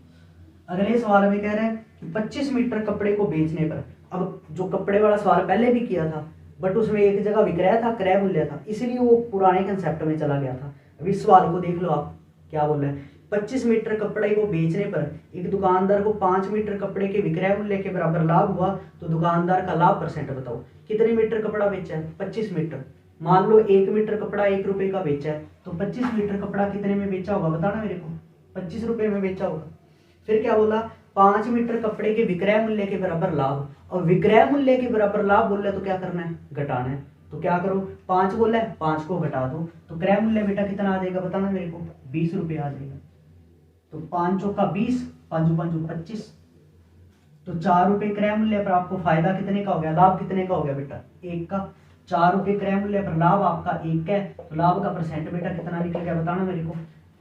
अगले सवाल में कह रहे हैं कि 25 मीटर कपड़े को बेचने पर, अब जो कपड़े वाला सवाल पहले भी किया था बट उसमें एक जगह विक्रय था क्रय मूल्य था, इसलिए वो पुराने कंसेप्ट में चला गया था। अभी सवाल को देख लो आप क्या बोल रहे हैं। 25 मीटर कपड़े को बेचने पर एक दुकानदार को 5 मीटर कपड़े के विक्रय मूल्य के बराबर लाभ हुआ, तो दुकानदार का लाभ परसेंट बताओ। कितने मीटर कपड़ा बेचा है 25 मीटर। मान लो 1 मीटर कपड़ा 1 रुपए का बेचा है, तो 25 मीटर कपड़ा कितने में बेचा होगा बताना मेरे को 25 रुपए में बेचा होगा। फिर क्या बोला 5 मीटर कपड़े के विक्रय मूल्य के बराबर लाभ, और विक्रय मूल्य के बराबर लाभ बोल रहे तो क्या करना है घटाना है। तो क्या करो 5 बोला है 5 को घटा दो, तो क्रय मूल्य बेटा कितना आ जाएगा बताना मेरे को 20 रुपए आ जाएगा। तो 5 चौका 20, 5 5 25, तो 4 रुपए क्रय मूल्य पर आपको फायदा कितने का हो गया लाभ कितने का हो गया बेटा 1 का। 4 रुपए क्रय मूल्य पर लाभ आपका 1 है, तो लाभ का परसेंट बेटा कितना निकल गया बताना मेरे को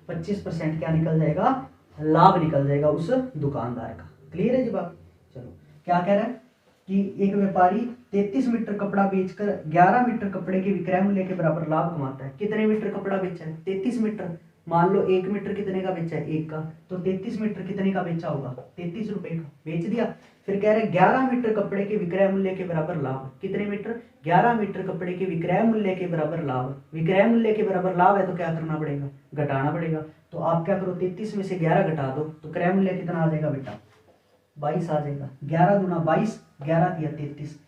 25% क्या निकल जाएगा लाभ निकल जाएगा उस दुकानदार का। क्लियर है जी बात। चलो क्या कह रहा है कि एक व्यापारी 33 मीटर कपड़ा बेचकर 11 मीटर कपड़े के विक्रय मूल्य के बराबर लाभ कमाता है। कितने मीटर कपड़ा बेचा है 33 मीटर। मान लो 1 मीटर कितने का बेचा है 1 का, तो 33 मीटर कितने का बेचा होगा 33 रुपए का बेच दिया। फिर कह रहे हैं 11 मीटर कपड़े के विक्रय मूल्य के बराबर लाभ। कितने मीटर 11 मीटर कपड़े के विक्रय मूल्य के बराबर लाभ। विक्रय मूल्य के बराबर लाभ है तो क्या करना पड़ेगा घटाना पड़ेगा। तो आप क्या करो 33 में से 11 घटा दो, तो क्रय मूल्य कितना आ जाएगा बेटा 22 आ जाएगा। 11 दूना 22, 11 तिया 33,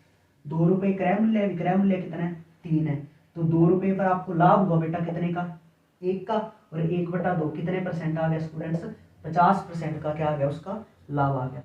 2 रुपए क्रय मूल्य, विक्रय मूल्य कितना है 3 है, तो 2 रुपए पर आपको लाभ हुआ बेटा कितने का 1 का, और 1/2 कितने परसेंट आ गया स्टूडेंट्स 50% का क्या आ गया उसका लाभ आ गया।